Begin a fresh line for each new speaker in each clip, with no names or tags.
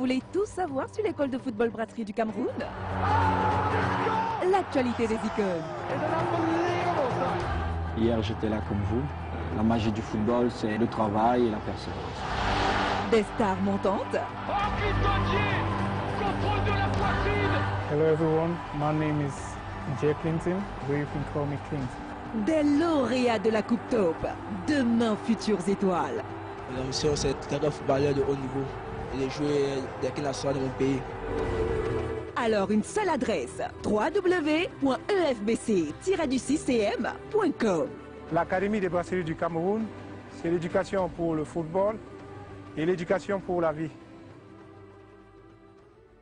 voulez tout savoir sur l'école de football Brasserie du Cameroun? L'actualité des icônes.
Hier, j'étais là comme vous. La magie du football, c'est le travail et la persévérance.
Des stars montantes.
Contrôle de la poitrine.
Hello everyone, my name is Jay Clinton, but you can call me Clinton.
Des lauréats de la Coupe Taupe. Demain, futures étoiles.
La mission, c'est d'être un footballeur de haut niveau et de jouer d'équipe nationale de mon pays.
Alors, une seule adresse, www.efbc-cm.com.
L'Académie des brasseries du Cameroun, c'est l'éducation pour le football et l'éducation pour la vie.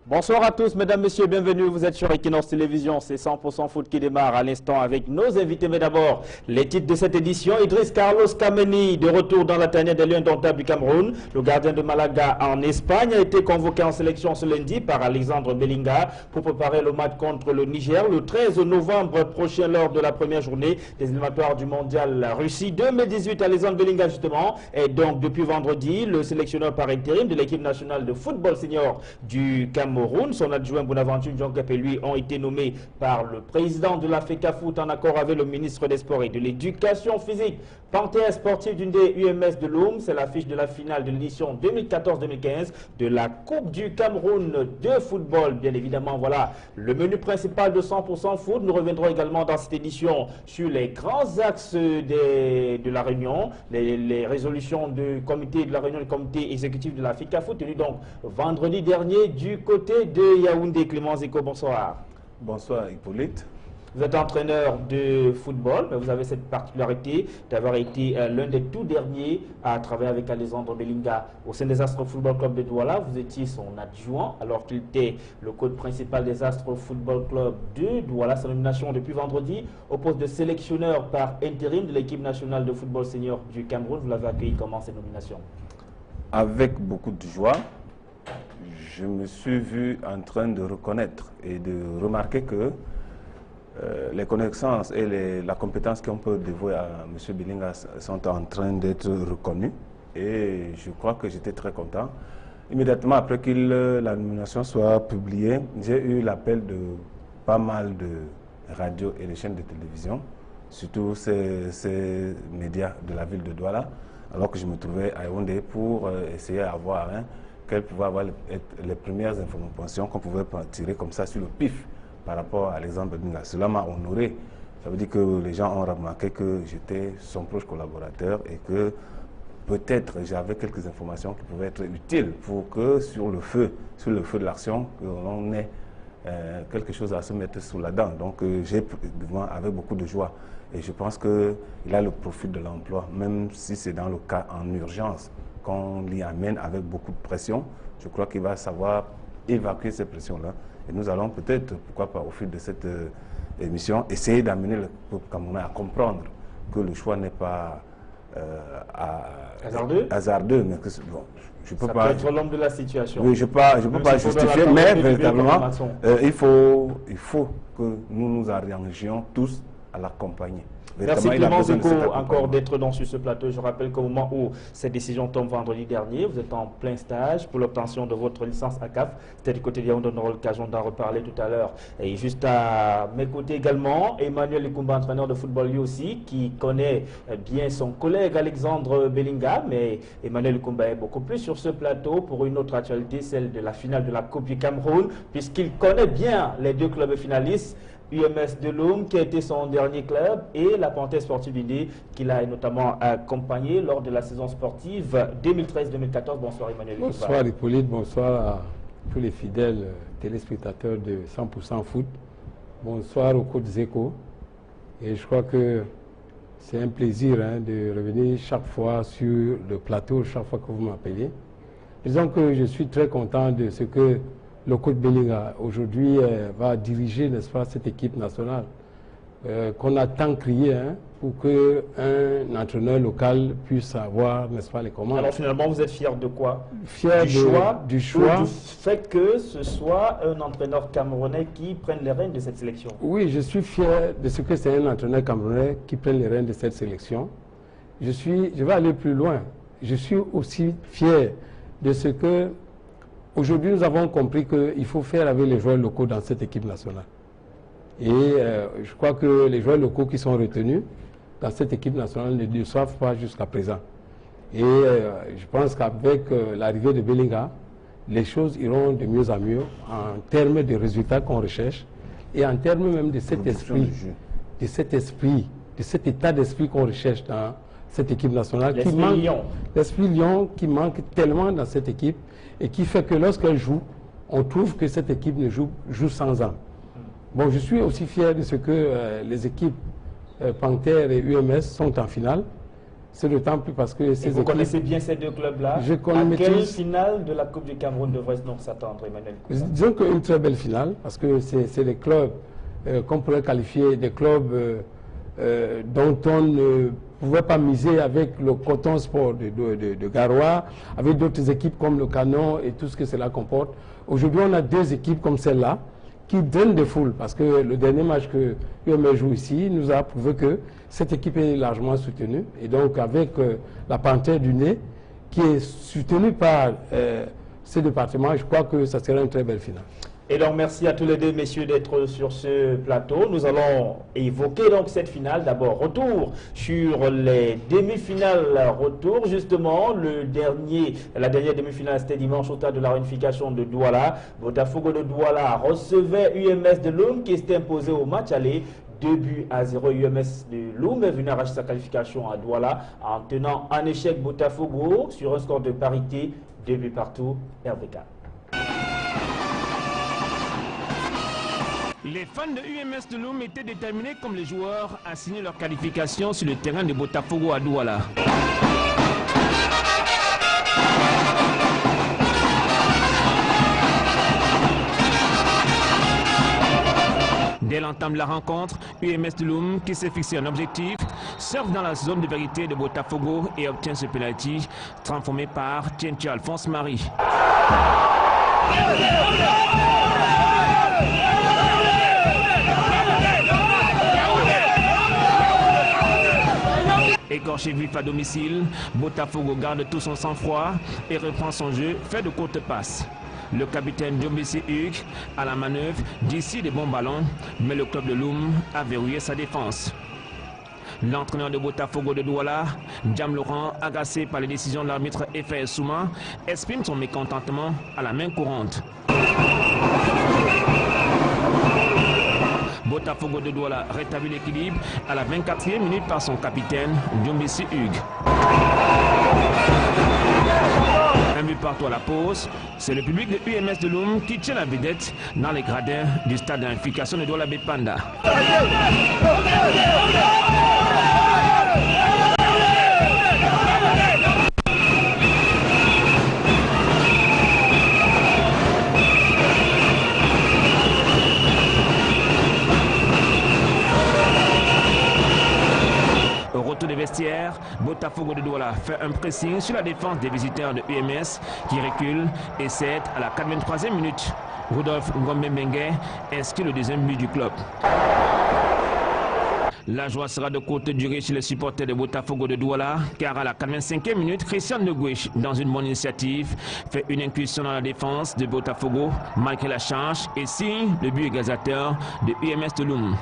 Bonsoir à tous, mesdames, messieurs, bienvenue. Vous êtes sur Equinox Télévision. C'est 100% foot qui démarre à l'instant avec nos invités. Mais d'abord, les titres de cette édition. Idriss Carlos Kameni, de retour dans la tanière des Lions indomptables du Cameroun. Le gardien de Malaga en Espagne a été convoqué en sélection ce lundi par Alexandre Belinga pour préparer le match contre le Niger le 13 novembre prochain lors de la première journée des éliminatoires du mondial Russie 2018. Alexandre Belinga, justement, est donc depuis vendredi le sélectionneur par intérim de l'équipe nationale de football senior du Cameroun. Son adjoint Bonaventure Djonkep et lui ont été nommés par le président de la FECAFOOT en accord avec le ministre des Sports et de l'Éducation physique. Panthère sportive d'une des UMS de Loum, c'est l'affiche de la finale de l'édition 2014-2015 de la Coupe du Cameroun de football. Bien évidemment, voilà le menu principal de 100% foot. Nous reviendrons également dans cette édition sur les grands axes de la réunion, les résolutions du comité de la réunion du comité exécutif de la FECAFOOT tenue donc vendredi dernier du côté de Yaoundé. Clément Zeko, bonsoir.
Bonsoir Hippolyte.
Vous êtes entraîneur de football, mais vous avez cette particularité d'avoir été l'un des tout derniers à travailler avec Alexandre Belinga au sein des Astres Football Club de Douala. Vous étiez son adjoint alors qu'il était le coach principal des Astres Football Club de Douala. Sa nomination depuis vendredi au poste de sélectionneur par intérim de l'équipe nationale de football senior du Cameroun. Vous l'avez accueilli comment cette nomination?
Avec beaucoup de joie. Je me suis vu en train de reconnaître et de remarquer que les connaissances et la compétence qu'on peut dévouer à M. Belinga sont en train d'être reconnues. Et je crois que j'étais très content. Immédiatement après que la nomination soit publiée, j'ai eu l'appel de pas mal de radios et de chaînes de télévision, surtout ces médias de la ville de Douala, alors que je me trouvais à Yaoundé pour essayer d'avoir quelles pouvaient avoir les premières informations qu'on pouvait tirer comme ça sur le pif par rapport à Alexandre Belinga. Cela m'a honoré. Ça veut dire que les gens ont remarqué que j'étais son proche collaborateur et que peut-être j'avais quelques informations qui pouvaient être utiles pour que sur le feu de l'action, l'on ait quelque chose à se mettre sous la dent. Donc j'ai devant avec beaucoup de joie. Et je pense qu'il a le profit de l'emploi, même si c'est dans le cas en urgence qu'on l'y amène avec beaucoup de pression. Je crois qu'il va savoir évacuer ces pressions-là. Et nous allons peut-être, pourquoi pas, au fil de cette émission, essayer d'amener le peuple camerounais à comprendre que le choix n'est pas hasardeux, mais que bon, je peux pas.
Peut être l'homme de la situation.
Oui, je peux pas justifier, mais véritablement, il faut que nous nous arrangions tous à l'accompagner.
Merci Clément Zeko encore d'être sur ce plateau. Je rappelle qu'au moment où cette décision tombe vendredi dernier, vous êtes en plein stage pour l'obtention de votre licence ACAF. C'était du côté de Yaoundé, on aura l'occasion d'en reparler tout à l'heure. Et juste à mes côtés également, Emmanuel Ikumba, entraîneur de football lui aussi, qui connaît bien son collègue Alexandre Belinga. Mais Emmanuel Ikumba est beaucoup plus sur ce plateau pour une autre actualité, celle de la finale de la Coupe du Cameroun, puisqu'il connaît bien les deux clubs finalistes. UMS de Loum, qui a été son dernier club, et la Panthère sportive d'Indé, qu'il a notamment accompagné lors de la saison sportive 2013-2014. Bonsoir Emmanuel.
Bonsoir Hippolyte, bonsoir à tous les fidèles téléspectateurs de 100% foot. Bonsoir au coach Zeko. Et je crois que c'est un plaisir de revenir chaque fois sur le plateau, chaque fois que vous m'appelez. Disons que je suis très content de ce que le coach Belinga aujourd'hui va diriger, n'est-ce pas, cette équipe nationale qu'on a tant crié pour qu'un entraîneur local puisse avoir, n'est-ce pas, les commandes.
Alors finalement, vous êtes fier de quoi?
Fier du choix.
Du fait que ce soit un entraîneur camerounais qui prenne les rênes de cette sélection.
Oui, je suis fier de ce que c'est un entraîneur camerounais qui prenne les rênes de cette sélection. Je vais aller plus loin. Je suis aussi fier de ce que aujourd'hui, nous avons compris qu'il faut faire avec les joueurs locaux dans cette équipe nationale. Et je crois que les joueurs locaux qui sont retenus dans cette équipe nationale ne déçoivent pas jusqu'à présent. Et je pense qu'avec l'arrivée de Bellingham, les choses iront de mieux en mieux en termes de résultats qu'on recherche et en termes même de cet esprit, de cet état d'esprit qu'on recherche dans cette équipe nationale. L'esprit Lion qui manque tellement dans cette équipe et qui fait que lorsqu'elle joue, on trouve que cette équipe ne joue sans âme. Bon, je suis aussi fier de ce que les équipes Panthère et UMS sont en finale. C'est d'autant plus parce que ces
vous connaissez bien ces deux clubs-là. À quelle finale de la Coupe du Cameroun devrait-on s'attendre, Emmanuel Koumba?
Disons qu'une très belle finale, parce que c'est des clubs qu'on pourrait qualifier des clubs dont on ne pouvait pas miser avec le Coton Sport de Garoua, avec d'autres équipes comme le Canon et tout ce que cela comporte. Aujourd'hui, on a deux équipes comme celle-là qui donnent des foules, parce que le dernier match que UMS joue ici nous a prouvé que cette équipe est largement soutenue. Et donc avec la Panthère du Nez, qui est soutenue par ces départements, je crois que ça sera une très belle finale.
Et donc merci à tous les deux messieurs d'être sur ce plateau. Nous allons évoquer donc cette finale. D'abord, retour sur les demi-finales. Retour justement, la dernière demi-finale c'était dimanche au stade de la réunification de Douala. Botafogo de Douala recevait UMS de Loum qui s'était imposé au match aller. 2-0. UMS de Loum est venu arracher sa qualification à Douala en tenant en échec Botafogo sur un score de parité, 2 buts partout, RBK.
Les fans de UMS de Loum étaient déterminés comme les joueurs à signer leur qualification sur le terrain de Botafogo à Douala. Dès l'entame de la rencontre, UMS de Loum, qui s'est fixé un objectif, surfe dans la zone de vérité de Botafogo et obtient ce penalty transformé par Tientia Alphonse Marie. Écorché vif à domicile, Botafogo garde tout son sang-froid et reprend son jeu, fait de courtes passes. Le capitaine Djombisi Hugues à la manœuvre d'ici des bons ballons, mais le club de Loum a verrouillé sa défense. L'entraîneur de Botafogo de Douala, Jam Laurent, agacé par les décisions de l'arbitre Efe Souma, exprime son mécontentement à la main courante. Botafogo de Douala rétablit l'équilibre à la 24e minute par son capitaine, Djombisi Hugues. Un but partout à la pause, c'est le public de UMS de Loum qui tient la vedette dans les gradins du stade de réunification de Douala Bepanda. Au retour des vestiaires, Botafogo de Douala fait un pressing sur la défense des visiteurs de UMS qui recule et c'est à la 83e minute. Rudolf Ngombe-Mengue inscrit le deuxième but du club. La joie sera de courte durée chez les supporters de Botafogo de Douala car à la 85e minute, Christian de Gouech, dans une bonne initiative, fait une incursion dans la défense de Botafogo malgré la charge et signe le but égalisateur de UMS de Loum.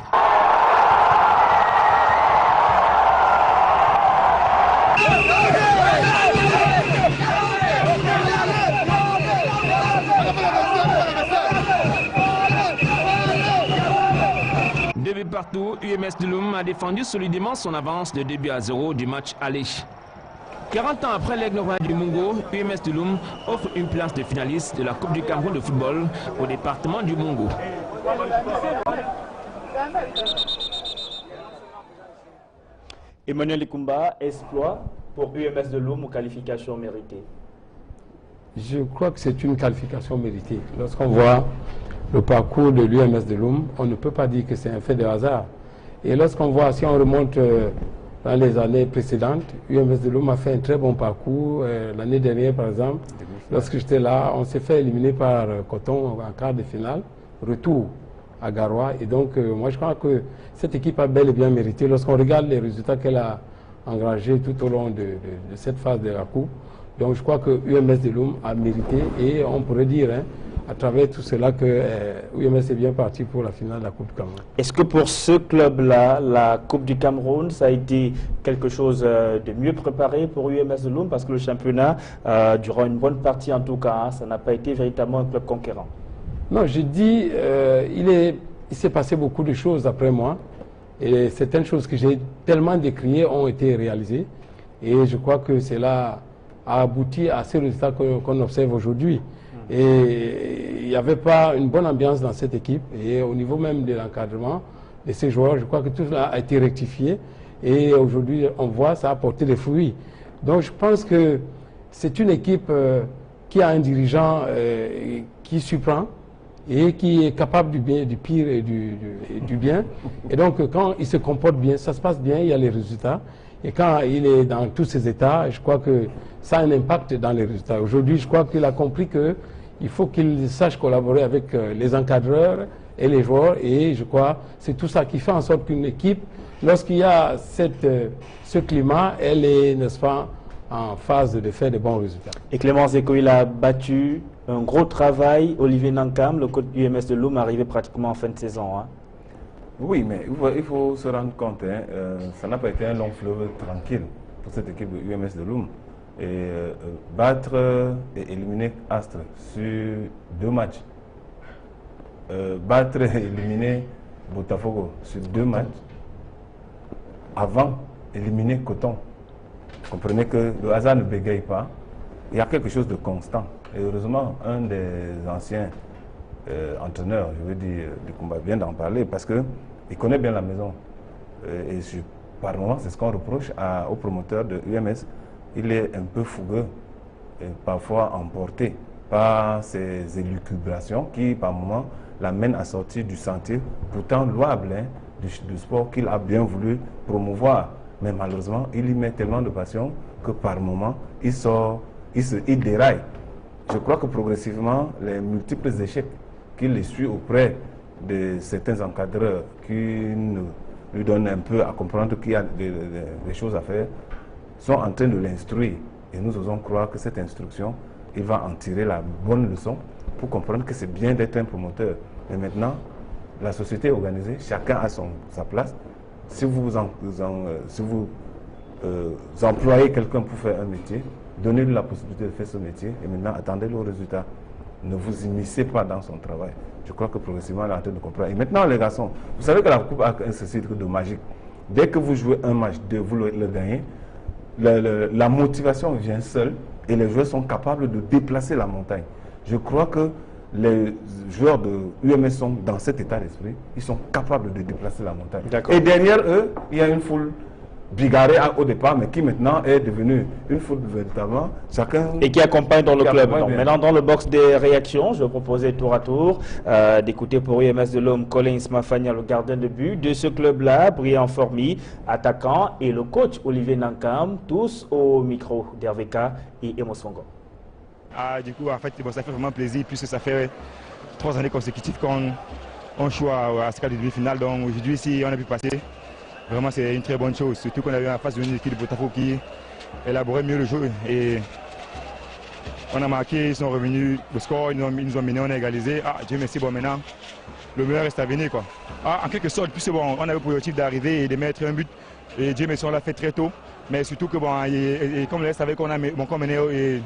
Partout, UMS de Loum a défendu solidement son avance de 2-0 du match aller. 40 ans après l'Aigle Royal du Mungo, UMS de Loum offre une place de finaliste de la Coupe du Cameroun de football au département du Mungo.
Emmanuel Koumba, exploit pour UMS de Loum ou qualification méritée?
Je crois que c'est une qualification méritée. Lorsqu'on voit le parcours de l'UMS de Loum, on ne peut pas dire que c'est un fait de hasard. Et lorsqu'on voit, si on remonte dans les années précédentes, UMS de Loum a fait un très bon parcours. L'année dernière, par exemple, lorsque j'étais là, on s'est fait éliminer par Coton en quart de finale, retour à Garoua. Et donc, moi, je crois que cette équipe a bel et bien mérité. Lorsqu'on regarde les résultats qu'elle a engrangés tout au long de cette phase de la Coupe, Donc je crois que UMS de Loum a mérité et on pourrait dire à travers tout cela que UMS est bien parti pour la finale de la Coupe du Cameroun.
Est-ce que pour ce club-là, la Coupe du Cameroun, ça a été quelque chose de mieux préparé pour UMS de Loum? Parce que le championnat, durant une bonne partie en tout cas, ça n'a pas été véritablement un club conquérant. Non,
je dis, il s'est passé beaucoup de choses après moi. Et certaines choses que j'ai tellement décriées ont été réalisées. Et je crois que cela a abouti à ces résultats qu'on observe aujourd'hui. Et il n'y avait pas une bonne ambiance dans cette équipe. Et au niveau même de l'encadrement de ces joueurs, je crois que tout cela a été rectifié. Et aujourd'hui, on voit ça a porté des fruits. Donc je pense que c'est une équipe qui a un dirigeant qui surprend et qui est capable du bien, du pire et du bien. Et donc quand il se comporte bien, ça se passe bien, il y a les résultats. Et quand il est dans tous ces états, je crois que ça a un impact dans les résultats. Aujourd'hui, je crois qu'il a compris qu'il faut qu'il sache collaborer avec les encadreurs et les joueurs. Et je crois que c'est tout ça qui fait en sorte qu'une équipe, lorsqu'il y a ce climat, elle est, n'est-ce pas, en phase de faire de bons résultats.
Et Clément Zeko, il a battu un gros travail. Olivier Nankam, le coach du UMS de Loum, arrivé pratiquement en fin de saison.
Oui, mais il faut se rendre compte, ça n'a pas été un long fleuve tranquille pour cette équipe de UMS de Loum. Et battre et éliminer Astre sur 2 matchs, battre et éliminer Botafogo sur 2 matchs, avant éliminer Coton. Vous comprenez que le hasard ne bégaye pas, il y a quelque chose de constant. Et heureusement, un des anciens entraîneur, je veux dire, du combat vient d'en parler parce qu'il connaît bien la maison. Et par moment, c'est ce qu'on reproche au promoteur de UMS. Il est un peu fougueux et parfois emporté par ses élucubrations qui, par moment, l'amènent à sortir du sentier, pourtant louable du sport qu'il a bien voulu promouvoir. Mais malheureusement, il y met tellement de passion que par moment, il déraille. Je crois que progressivement, les multiples échecs qu'il essuie auprès de certains encadreurs qui lui donnent un peu à comprendre qu'il y a des choses à faire, sont en train de l'instruire. Et nous osons croire que cette instruction, il va en tirer la bonne leçon pour comprendre que c'est bien d'être un promoteur. Mais maintenant, la société est organisée, chacun a sa place. Si vous employez quelqu'un pour faire un métier, donnez-lui la possibilité de faire ce métier et maintenant attendez le résultat. Ne vous immiscez pas dans son travail. Je crois que progressivement, elle est en train de comprendre. Et maintenant, les garçons, vous savez que la coupe a un truc de magique. Dès que vous jouez un match, vous le gagnez, la motivation vient seule et les joueurs sont capables de déplacer la montagne. Je crois que les joueurs de UMS sont dans cet état d'esprit. Ils sont capables de déplacer la montagne. Et derrière eux, il y a une foule bigarrée au départ, mais qui maintenant est devenue une foule véritablement. Chacun
et qui accompagne dans le club. Donc, maintenant, dans le box des réactions, je vais proposer tour à tour d'écouter pour UMS de Loum Collins Mafania, le gardien de but de ce club-là, Brian Formy, attaquant, et le coach Olivier Nankam, tous au micro d'RVK et Emos Fongo.
Du coup, en fait, ça fait vraiment plaisir puisque ça fait 3 années consécutives qu'on joue à ce cas de demi-finale. Donc aujourd'hui, si on a pu passer, vraiment c'est une très bonne chose. Surtout qu'on a eu en face d'une équipe de Botafogo qui élaborait mieux le jeu. Et on a marqué, ils sont revenus, le score, ils nous ont mené, on a égalisé. Dieu merci, bon maintenant, le meilleur reste à venir, quoi. En quelque sorte, plus c'est bon, on avait pour l'objectif d'arriver et de mettre un but. Et Dieu merci, on l'a fait très tôt. Mais surtout que bon, et comme le reste savait qu'on a mené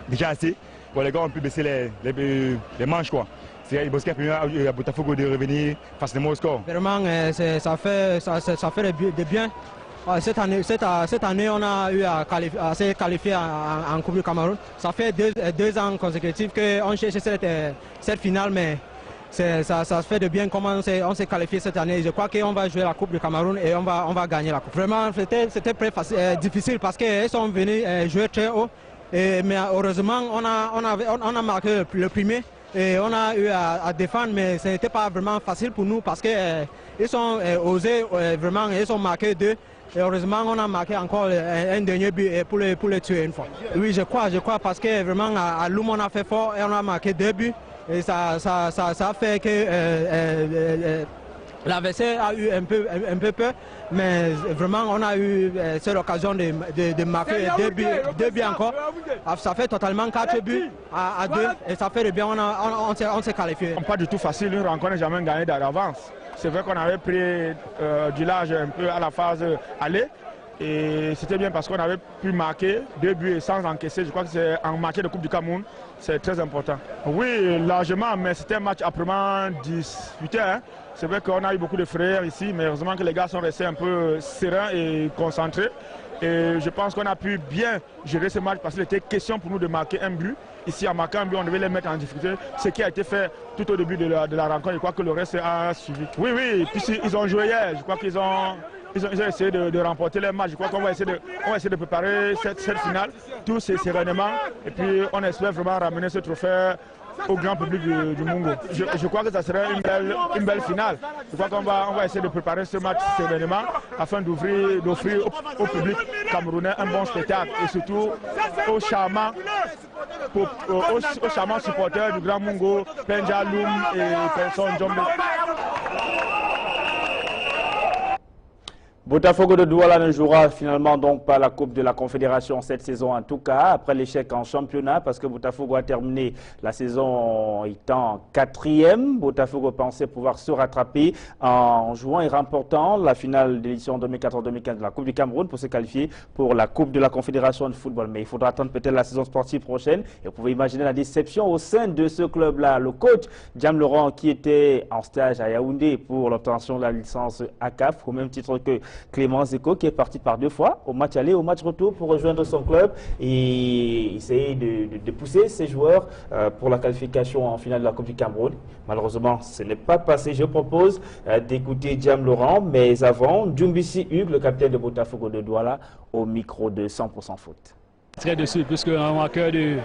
déjà assez, bon, les gars ont pu baisser les manches, quoi. C'est le Bosquet à Botafogo de revenir facilement au score.
Vraiment, ça fait de bien. Cette année, on a eu à se qualifier en Coupe du Cameroun. Ça fait 2 ans consécutifs qu'on cherche cette finale, mais ça fait de bien comment on s'est qualifié cette année. Je crois qu'on va jouer la Coupe du Cameroun et on va gagner la Coupe. Vraiment, c'était très difficile parce qu'ils sont venus jouer très haut. Mais heureusement, on a marqué le premier. Et on a eu à défendre, mais ce n'était pas vraiment facile pour nous parce qu'ils ont osé vraiment, ils ont marqué 2. Et heureusement, on a marqué encore un dernier but pour le tuer une fois. Oui, je crois parce que vraiment à Loum, on a fait fort et on a marqué 2 buts. Et ça a fait que L'adversaire a eu un peu peur, mais vraiment on a eu cette occasion de marquer deux buts encore. Ça fait totalement 4 buts à 2 et ça fait bien, on s'est qualifié.
Pas du tout facile, une rencontre n'est jamais gagnée d'avance. C'est vrai qu'on avait pris du large un peu à la phase aller. Et c'était bien parce qu'on avait pu marquer 2 buts sans encaisser. Je crois que c'est en marquer de Coupe du Cameroun, c'est très important. Oui, largement, mais c'était un match âprement disputé. Hein. C'est vrai qu'on a eu beaucoup de frères ici, mais heureusement que les gars sont restés un peu sereins et concentrés. Et je pense qu'on a pu bien gérer ce match parce qu'il était question pour nous de marquer un but. Ici, en marquant un but, on devait les mettre en difficulté. Ce qui a été fait tout au début de la rencontre, je crois que le reste a suivi. Oui, puis ils ont joué hier. Je crois qu'ils ont essayé de remporter les matchs. Je crois qu'on va essayer de préparer cette finale, tous sereinement. Et puis on espère vraiment ramener ce trophée au grand public du Mungo. Je crois que ça serait une belle finale. Je crois qu'on va essayer de préparer ce match sereinement afin d'offrir au public camerounais un bon spectacle et surtout aux charmants supporters du grand Mungo, Penja Loum et Person Djombe.
Botafogo de Douala ne jouera finalement donc pas la Coupe de la Confédération cette saison en tout cas, après l'échec en championnat parce que Botafogo a terminé la saison étant 4e. Botafogo pensait pouvoir se rattraper en jouant et remportant la finale de l'édition 2014-2015 de la Coupe du Cameroun pour se qualifier pour la Coupe de la Confédération de football. Mais il faudra attendre peut-être la saison sportive prochaine et vous pouvez imaginer la déception au sein de ce club-là. Le coach Diam Laurent qui était en stage à Yaoundé pour l'obtention de la licence ACAF au même titre que Clément Zeko qui est parti par 2 fois au match aller, au match retour pour rejoindre son club et essayer de pousser ses joueurs pour la qualification en finale de la Coupe du Cameroun. Malheureusement, ce n'est pas passé. Je propose d'écouter Diam Laurent, mais avant, Djumbisi Hugues, le capitaine de Botafogo de Douala, au micro de 100% foot.
Très dessus, puisqu'on a à cœur de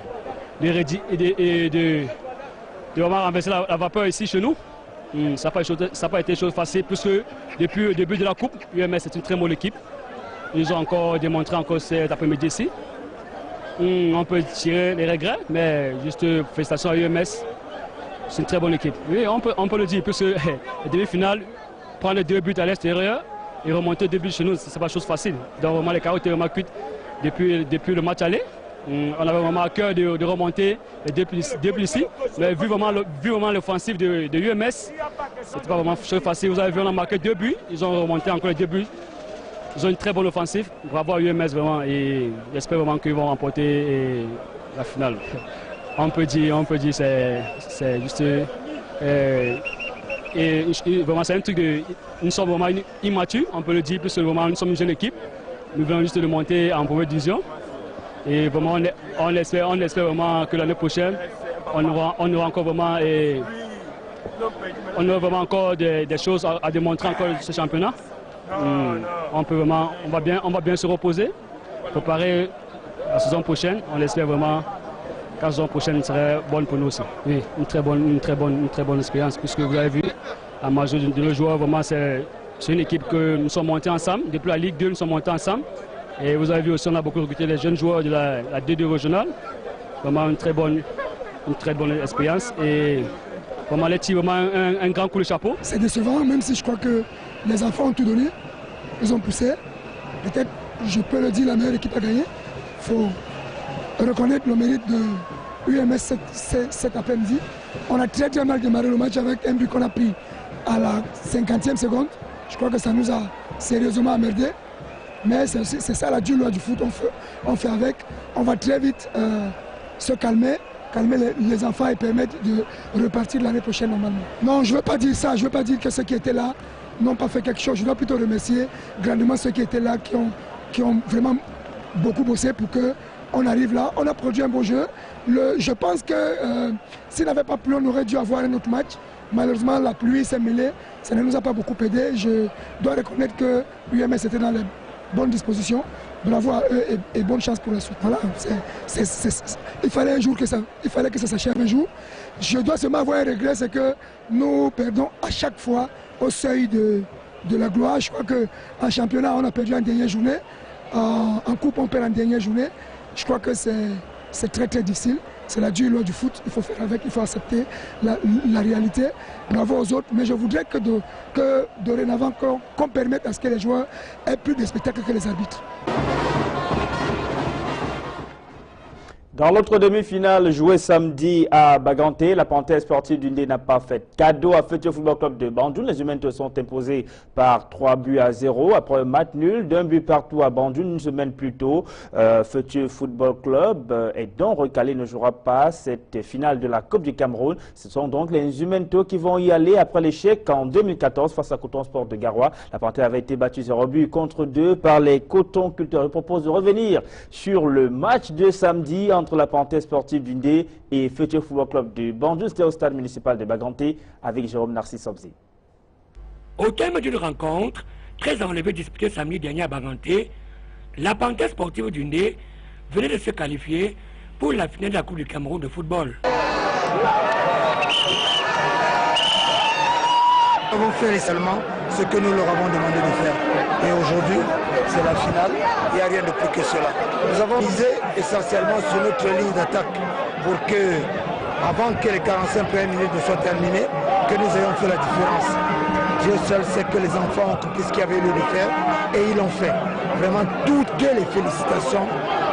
vraiment renverser la vapeur ici chez nous. Ça n'a pas été chose facile, puisque depuis le début de la Coupe, UMS est une très bonne équipe. Ils ont encore démontré cet après-midi ici. On peut tirer les regrets, mais juste félicitations à UMS. C'est une très bonne équipe. Oui, on peut le dire, puisque la demi-finale, prendre 2 buts à l'extérieur et remonter 2 buts chez nous, ce n'est pas chose facile. Donc vraiment les carottes étaient vraiment cuites depuis le match aller. On avait vraiment à cœur de remonter les 2 buts ici, mais vu vraiment l'offensive de UMS, c'était pas vraiment facile. Vous avez vu, on a marqué 2 buts, ils ont remonté encore les 2 buts. Ils ont une très bonne offensive. Bravo à UMS vraiment et j'espère vraiment qu'ils vont remporter la finale. On peut dire c'est juste et vraiment c'est un truc de nous sommes vraiment immatures, on peut le dire, puisque vraiment nous sommes une jeune équipe. Nous venons juste de monter en première division. Et vraiment, on espère vraiment que l'année prochaine, on aura encore vraiment, encore des choses à démontrer encore de ce championnat. On va bien se reposer, préparer la saison prochaine. On espère vraiment que la saison prochaine serait bonne pour nous aussi. Oui, une très bonne expérience, puisque vous avez vu, la majorité de nos joueurs, vraiment, c'est une équipe que nous sommes montés ensemble. Depuis la Ligue 2, nous sommes montés ensemble. Et vous avez vu aussi, on a beaucoup recruté les jeunes joueurs de la D2 régionale. Vraiment une très bonne expérience. Et vraiment, les petits, vraiment un grand coup de chapeau.
C'est décevant, même si je crois que les enfants ont tout donné. Ils ont poussé. Peut-être, je peux le dire, la meilleure équipe a gagné. Il faut reconnaître le mérite de UMS cet après-midi. On a très mal démarré le match avec un but qu'on a pris à la 50e seconde. Je crois que ça nous a sérieusement emmerdé. Mais c'est ça la dure loi du foot, on fait avec. On va très vite se calmer les enfants et permettre de repartir l'année prochaine normalement. Non, je ne veux pas dire ça, je ne veux pas dire que ceux qui étaient là n'ont pas fait quelque chose. Je dois plutôt remercier grandement ceux qui étaient là, qui ont vraiment beaucoup bossé pour qu'on arrive là. On a produit un beau jeu. Je pense que s'il n'avait pas plu, on aurait dû avoir un autre match. Malheureusement, la pluie s'est mêlée, ça ne nous a pas beaucoup aidé. Je dois reconnaître que l'UMS était dans les bonne disposition, bravo à eux et bonne chance pour la suite. Voilà, il fallait que ça s'achève un jour. Je dois seulement avoir un regret, c'est que nous perdons à chaque fois au seuil de la gloire. Je crois qu'en championnat, on a perdu en dernière journée. En coupe, on perd en dernière journée. Je crois que c'est très difficile. c'est la dure loi du foot, il faut faire avec, il faut accepter la réalité, bravo aux autres, mais je voudrais que dorénavant qu'on permette à ce que les joueurs aient plus de spectacles que les arbitres.
Dans l'autre demi-finale jouée samedi à Baganté, la Panthère sportive d'Undé n'a pas fait cadeau à Fethiye Football Club de Bandjoun. Les Jumentos sont imposés par 3-0 après un match nul d'un but partout à Bandjoun une semaine plus tôt. Fethiye Football Club est donc recalé, ne jouera pas cette finale de la Coupe du Cameroun. Ce sont donc les Jumentos qui vont y aller après l'échec en 2014 face à Coton Sport de Garoua. La Panthère avait été battue 0 contre 2 par les Coton Culteurs. Je propose de revenir sur le match de samedi entre la Panthère sportive d'Undé et Fethiye Football Club de Bandjoun. C'était au stade municipal de Baganté avec Jérôme Narcisse Obzi.
Au terme d'une rencontre très enlevée disputée samedi dernier à Baganté, la Panthère sportive d'Undé venait de se qualifier pour la finale de la Coupe du Cameroun de football.
Nous avons fait seulement ce que nous leur avons demandé de faire. Et aujourd'hui, c'est la finale, il n'y a rien de plus que cela. Nous avons misé essentiellement sur notre ligne d'attaque pour que, avant que les 45 premières minutes ne soient terminées, que nous ayons fait la différence. Dieu seul sait que les enfants ont compris ce qu'il y avait lieu de faire et ils l'ont fait. Vraiment, toutes les félicitations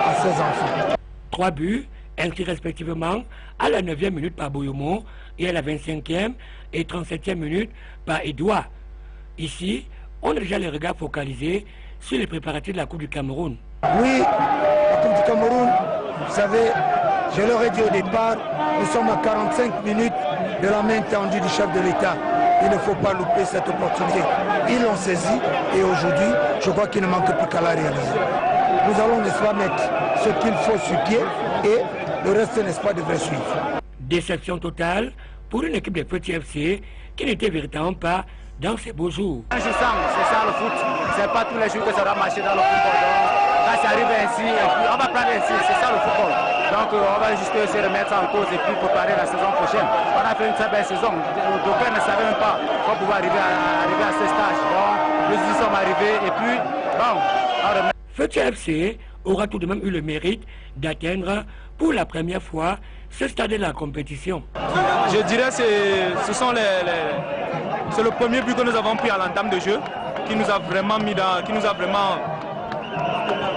à ces enfants.
3 buts inscrits respectivement à la 9e minute par Boyomo et à la 25e et 37e minute par Edouard. Ici, on a déjà les regards focalisés sur les préparatifs de la Coupe du Cameroun.
Oui, la Coupe du Cameroun, vous savez, je leur ai dit au départ, nous sommes à 45 minutes de la main tendue du chef de l'État. Il ne faut pas louper cette opportunité. Ils l'ont saisi et aujourd'hui, je crois qu'il ne manque plus qu'à la réaliser. Nous allons, n'est-ce pas, mettre ce qu'il faut sur pied et le reste, n'est-ce pas, devrait suivre.
Déception totale pour une équipe de Fethiye FC qui n'était véritablement pas dans ses beaux jours.
C'est ça le foot. C'est pas tous les jours que ça va marcher dans le football. Donc, quand ça arrive ainsi, on va prendre ainsi. C'est ça le football. Donc, on va juste se remettre en cause et puis préparer la saison prochaine. On a fait une très belle saison. D'aucuns ne savaient même pas qu'on pouvait arriver à ce stage. Donc, nous y sommes arrivés et puis, bon, on remet.
Fethiye FC aura tout de même eu le mérite d'atteindre pour la première fois ce stade de la compétition.
Je dirais que c'est le premier but que nous avons pris à l'entame de jeu qui nous a vraiment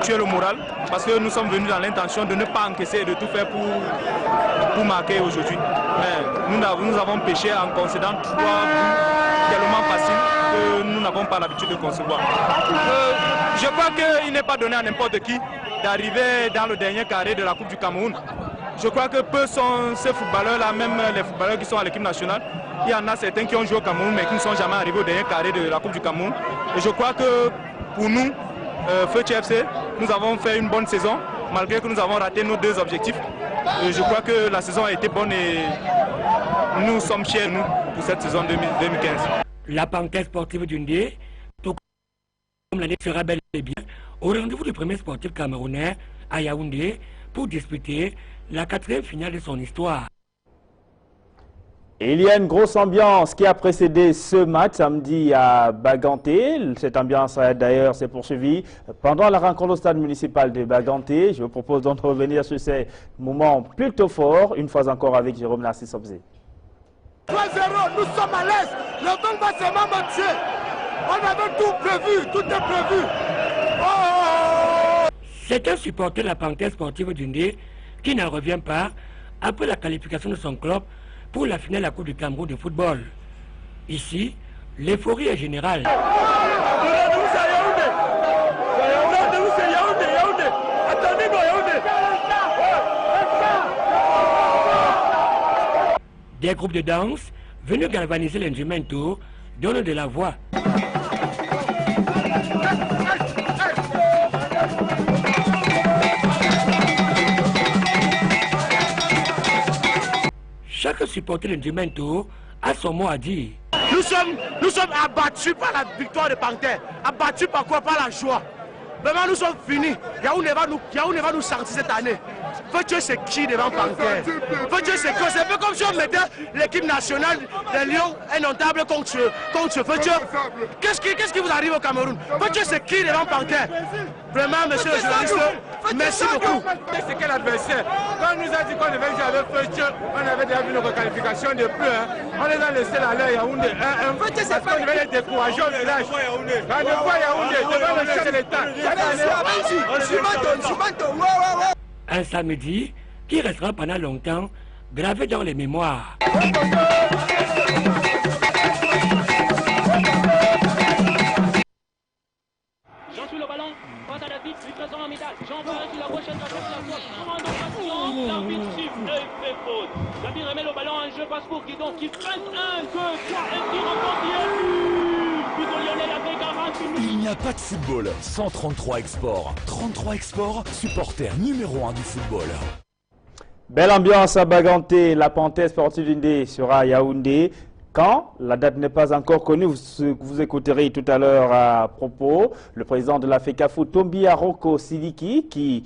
tué le moral parce que nous sommes venus dans l'intention de ne pas encaisser et de tout faire pour marquer aujourd'hui. Mais nous avons péché en concédant 3 buts tellement faciles que nous n'avons pas l'habitude de concevoir. Je crois qu'il n'est pas donné à n'importe qui d'arriver dans le dernier carré de la Coupe du Cameroun. Je crois que peu sont ces footballeurs-là, même les footballeurs qui sont à l'équipe nationale. Il y en a certains qui ont joué au Cameroun mais qui ne sont jamais arrivés au dernier carré de la Coupe du Cameroun. Et je crois que pour nous, Fethiye FC, nous avons fait une bonne saison, malgré que nous avons raté nos 2 objectifs. Et je crois que la saison a été bonne et nous sommes fiers, nous, pour cette saison 2015.
La Panthère sportive d'Undé, tout comme l'année, sera bel et bien au rendez-vous du premier sportif camerounais à Yaoundé pour disputer la 4e finale de son histoire.
Et il y a une grosse ambiance qui a précédé ce match samedi à Baganté. Cette ambiance d'ailleurs s'est poursuivie pendant la rencontre au stade municipal de Baganté. Je vous propose donc de revenir sur ces moments plutôt forts, une fois encore avec Jérôme Narcisse Obzi.
3-0, nous sommes à l'aise. Le ball va seulement marcher. On avait tout prévu, tout est prévu.
C'est un supporter de la Panthère sportive d'Undé qui n'en revient pas après la qualification de son club pour la finale de la Coupe du Cameroun de football. Ici, l'euphorie est générale. Des groupes de danse venus galvaniser l'instrumento donnent de la voix. Chaque supporter de Jumento a son mot à dire.
Nous sommes abattus par la victoire de Panthère. Abattus par quoi? Par la joie. Vraiment, nous sommes finis. Yaoundé va nous sortir cette année. Faut tuer c'est qui devant Panthère. Faut tuer c'est quoi? C'est un peu comme si on mettait l'équipe nationale des Lions indomptables contre Faut tuer. Qu'est-ce qui vous arrive au Cameroun? Faut tuer c'est qui devant Panthère. Vraiment, monsieur le journaliste, merci beaucoup.
C'est quel adversaire? Quand on nous a dit qu'on devait jouer avec Feu, on avait déjà vu une requalification de plus. On les a laissés à l'heure Yaoundé 1-1. Parce qu'on devait les décourager au village. Quand on voit Yaoundé, devant le chef de l'État.
Un samedi qui restera pendant longtemps gravé dans les mémoires.
Jean sur le ballon, face à David, lui présent en métal. Jean Ferré sur la gauche, la commande patient, l'arbitre siffle et fait faute. David remet le ballon en jeu, passe pour Guidon qui presse 1, 2, 3, et tire encore
Il n'y a pas de football sans 33 Export. 33 Export, supporter numéro 1 du football.
Belle ambiance à Baganté, la Panthère sportive Indé sera à Yaoundé. Quand la date n'est pas encore connue, vous écouterez tout à l'heure à propos le président de la FECAFOOT, Tombi Aroko Sidiki, qui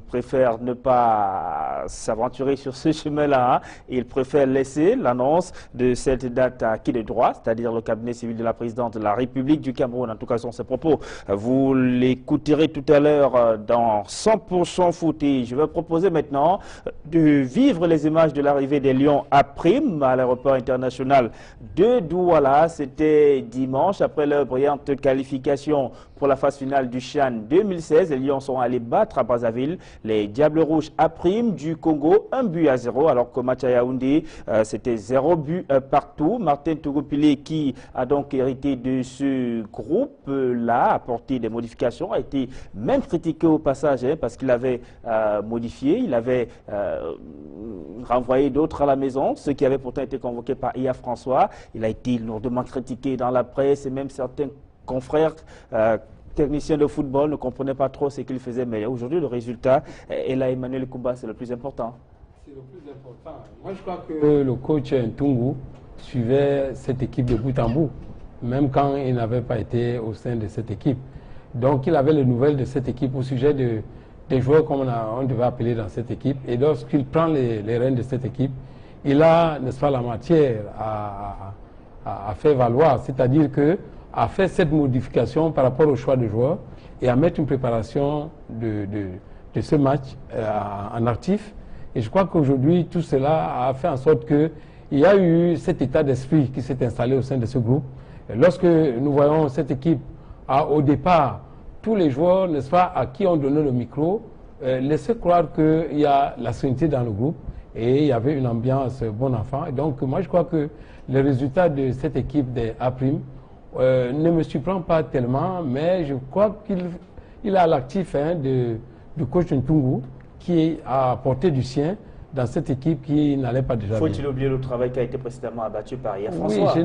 préfère ne pas s'aventurer sur ce chemin-là. Hein. Il préfère laisser l'annonce de cette date à qui de droit, c'est-à-dire le cabinet civil de la présidente de la République du Cameroun. En tout cas, ce sont ses propos. Vous l'écouterez tout à l'heure dans 100% foot. Et je vais proposer maintenant de vivre les images de l'arrivée des Lions à Prime, à l'aéroport international de Douala. C'était dimanche après leur brillante qualification pour la phase finale du CHAN 2016. Les Lions sont allés battre à Brazzaville les Diables Rouges à Prime du Congo 1-0, alors qu'au match à Yaoundé c'était 0 but partout. Martin Tougopilé, qui a donc hérité de ce groupe-là, a apporté des modifications, a été même critiqué au passage parce qu'il avait modifié, il avait renvoyé d'autres à la maison, ceux qui avaient pourtant été convoqués par Ia François. Il a été lourdement critiqué dans la presse et même certains confrères techniciens de football ne comprenaient pas trop ce qu'il faisait. Mais aujourd'hui, le résultat est là. Emmanuel Kumba, c'est le plus important.
C'est le plus important. Moi, je crois que le coach Ntungu suivait cette équipe de bout en bout, même quand il n'avait pas été au sein de cette équipe. Donc, il avait les nouvelles de cette équipe au sujet des joueurs qu'on on devait appeler dans cette équipe. Et lorsqu'il prend les rênes de cette équipe, il a, n'est-ce pas, la matière à faire valoir, c'est-à-dire que à faire cette modification par rapport au choix de joueurs et à mettre une préparation de ce match en actif. Et je crois qu'aujourd'hui, tout cela a fait en sorte qu'il y a eu cet état d'esprit qui s'est installé au sein de ce groupe. Et lorsque nous voyons cette équipe, au départ, tous les joueurs, n'est-ce pas, à qui on donnait le micro, laissaient croire qu'il y a la sérénité dans le groupe et il y avait une ambiance bon enfant. Et donc, moi, je crois que les résultats de cette équipe des A', ne me surprend pas tellement, mais je crois qu'il a l'actif du coach Ntungu qui a apporté du sien dans cette équipe qui n'allait pas déjà bien.
Faut-il oublier le travail qui a été précédemment abattu par Ia François?
Oui,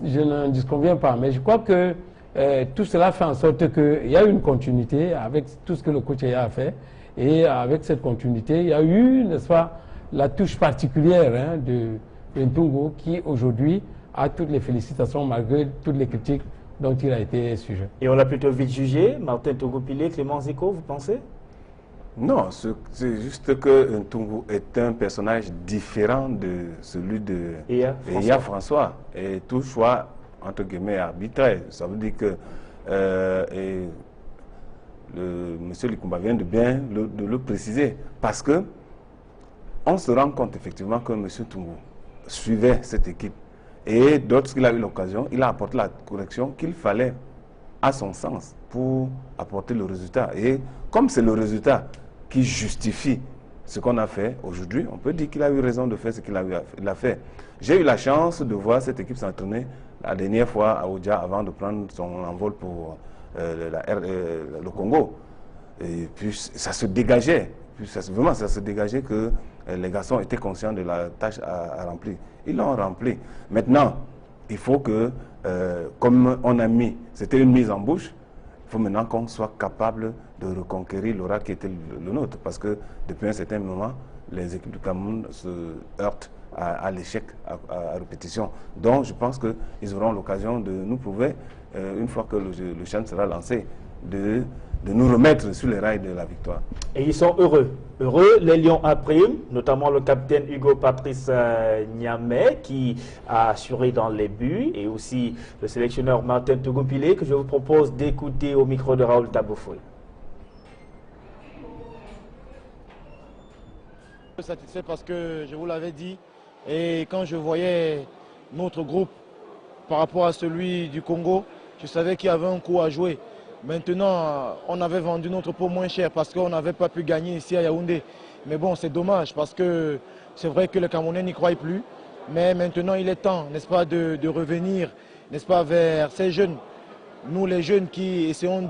je ne disconviens pas, mais je crois que tout cela fait en sorte qu'il y a une continuité avec tout ce que le coach a fait. Et avec cette continuité, il y a eu, n'est-ce pas, la touche particulière de Ntungu qui aujourd'hui a toutes les félicitations malgré toutes les critiques dont il a été sujet.
Et on l'a plutôt vite jugé, Martin Tougopilé, Clément Zico, vous pensez?
Non, c'est juste que Ntungu est un personnage différent de celui de Ia François. Et tout choix, entre guillemets, arbitraire. Ça veut dire que M. Likumba vient de bien le préciser. Parce que on se rend compte effectivement que M. Ntungu suivait cette équipe. Et lorsqu'il a eu l'occasion, il a apporté la correction qu'il fallait à son sens pour apporter le résultat. Et comme c'est le résultat qui justifie ce qu'on a fait aujourd'hui, on peut dire qu'il a eu raison de faire ce qu'il a fait. J'ai eu la chance de voir cette équipe s'entraîner la dernière fois à Oudja avant de prendre son envol pour le Congo. Et puis ça se dégageait. Vraiment, ça se dégageait que les garçons étaient conscients de la tâche à remplir. Ils l'ont rempli. Maintenant, il faut que, comme on a mis, c'était une mise en bouche, il faut maintenant qu'on soit capable de reconquérir l'aura qui était le nôtre. Parce que depuis un certain moment, les équipes du Cameroun se heurtent à l'échec, à répétition. Donc, je pense qu'ils auront l'occasion de nous prouver, une fois que le CHAN sera lancé, de de nous remettre sur les rails de la victoire.
Et ils sont heureux. Heureux, les Lions à prime, notamment le capitaine Hugo Patrice Niamé qui a assuré dans les buts, et aussi le sélectionneur Martin Tougoupilé que je vous propose d'écouter au micro de Raoul Taboufoy.
Satisfait parce que je vous l'avais dit, et quand je voyais notre groupe par rapport à celui du Congo, je savais qu'il y avait un coup à jouer. Maintenant, on avait vendu notre peau moins cher parce qu'on n'avait pas pu gagner ici à Yaoundé. Mais bon, c'est dommage parce que c'est vrai que les Camerounais n'y croient plus. Mais maintenant, il est temps, n'est-ce pas, de revenir, n'est-ce pas, vers ces jeunes. Nous, les jeunes qui essayons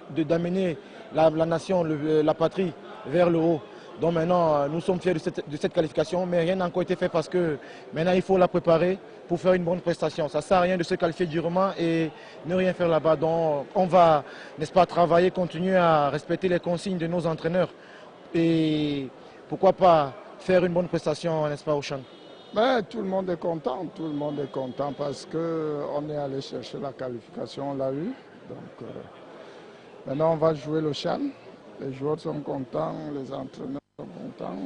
d'amener la nation, la patrie vers le haut. Donc maintenant, nous sommes fiers de cette qualification, mais rien n'a encore été fait parce que maintenant, il faut la préparer pour faire une bonne prestation. Ça ne sert à rien de se qualifier durement et ne rien faire là-bas. Donc on va, n'est-ce pas, travailler, continuer à respecter les consignes de nos entraîneurs. Et pourquoi pas faire une bonne prestation, n'est-ce pas, au Chan.
Ben, tout le monde est content parce qu'on est allé chercher la qualification, on l'a eu. Donc maintenant, on va jouer le Chan. Les joueurs sont contents, les entraîneurs sont contents,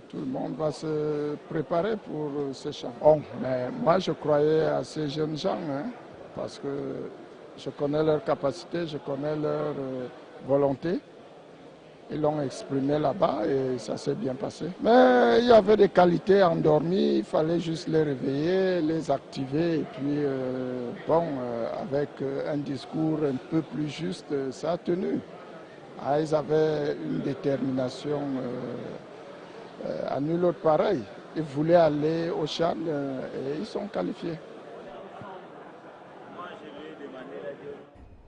tout le monde va se préparer pour ce champ. Oh, mais moi je croyais à ces jeunes gens, hein, parce que je connais leur capacité, je connais leur volonté. Ils l'ont exprimé là-bas et ça s'est bien passé. Mais il y avait des qualités endormies, il fallait juste les réveiller, les activer. Et puis, avec un discours un peu plus juste, ça a tenu. Ah, ils avaient une détermination à nul autre pareil. Ils voulaient aller au Chan et ils sont qualifiés.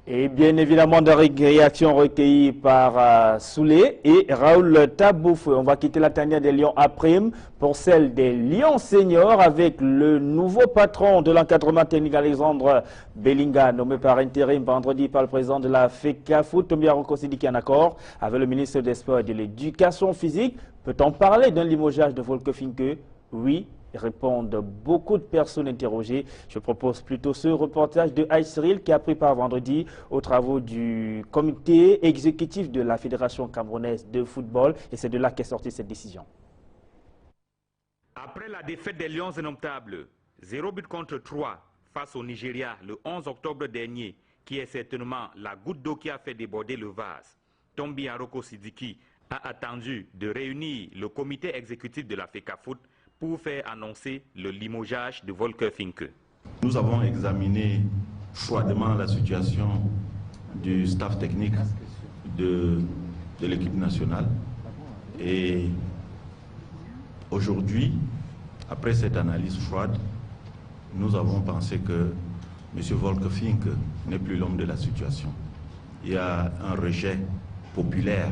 Et bien évidemment, des réactions recueillies par Soulé et Raoul Taboufoy. On va quitter la tanière des Lions à prime pour celle des Lions seniors avec le nouveau patron de l'encadrement technique Alexandre Belinga, nommé par intérim vendredi par le président de la FECAFOOT, Tombia Sidi, qui est en accord avec le ministre des Sports et de l'Éducation physique. Peut-on parler d'un limogeage de Volker Finke? Oui, répondent beaucoup de personnes interrogées. Je propose plutôt ce reportage de Aïe Cyril qui a pris part vendredi aux travaux du comité exécutif de la Fédération camerounaise de football, et c'est de là qu'est sortie cette décision.
Après la défaite des Lions indomptables, 0 but contre 3 face au Nigeria le 11 octobre dernier, qui est certainement la goutte d'eau qui a fait déborder le vase, Tombi Aroko Sidiki a attendu de réunir le comité exécutif de la FECAFOOT pour faire annoncer le limogeage de Volker Finke.
Nous avons examiné froidement la situation du staff technique de l'équipe nationale et aujourd'hui, après cette analyse froide, nous avons pensé que M. Volker Finke n'est plus l'homme de la situation. Il y a un rejet populaire.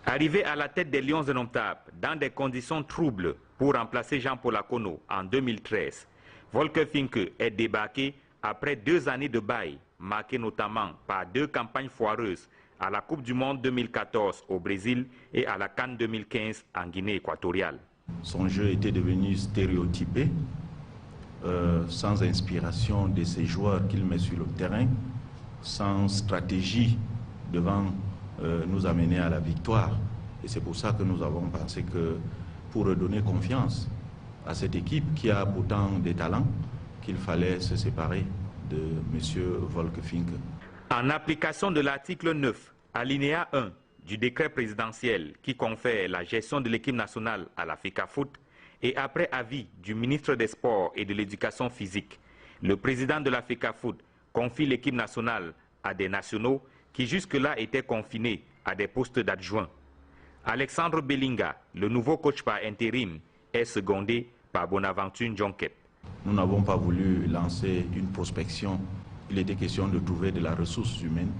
Arrivé à la tête des Lions indomptables dans des conditions troubles pour remplacer Jean-Paul Akono en 2013, Volker Finke est débarqué après 2 années de bail, marquées notamment par 2 campagnes foireuses à la Coupe du Monde 2014 au Brésil et à la CAN 2015 en Guinée équatoriale.
Son jeu était devenu stéréotypé, sans inspiration de ses joueurs qu'il met sur le terrain, sans stratégie devant nous amener à la victoire. Et c'est pour ça que nous avons pensé que pour redonner confiance à cette équipe qui a pourtant des talents, qu'il fallait se séparer de M. Volker Finke.
En application de l'article 9, alinéa 1 du décret présidentiel qui confère la gestion de l'équipe nationale à la FECAFOOT et après avis du ministre des Sports et de l'Éducation physique, le président de la FECAFOOT confie l'équipe nationale à des nationaux qui jusque-là étaient confinés à des postes d'adjoints. Alexandre Belinga, le nouveau coach par intérim, est secondé par Bonaventure Djonkep.
Nous n'avons pas voulu lancer une prospection. Il était question de trouver de la ressource humaine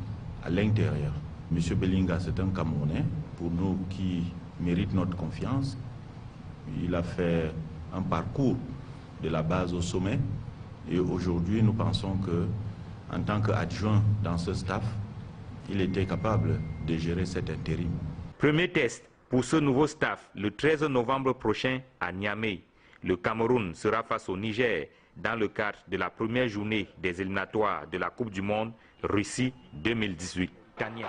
à l'intérieur. M. Belinga, c'est un Camerounais, pour nous, qui mérite notre confiance. Il a fait un parcours de la base au sommet. Et aujourd'hui, nous pensons qu'en tant qu'adjoint dans ce staff, il était capable de gérer cet intérim.
Premier test pour ce nouveau staff le 13 novembre prochain à Niamey. Le Cameroun sera face au Niger dans le cadre de la première journée des éliminatoires de la Coupe du Monde Russie 2018. Tania.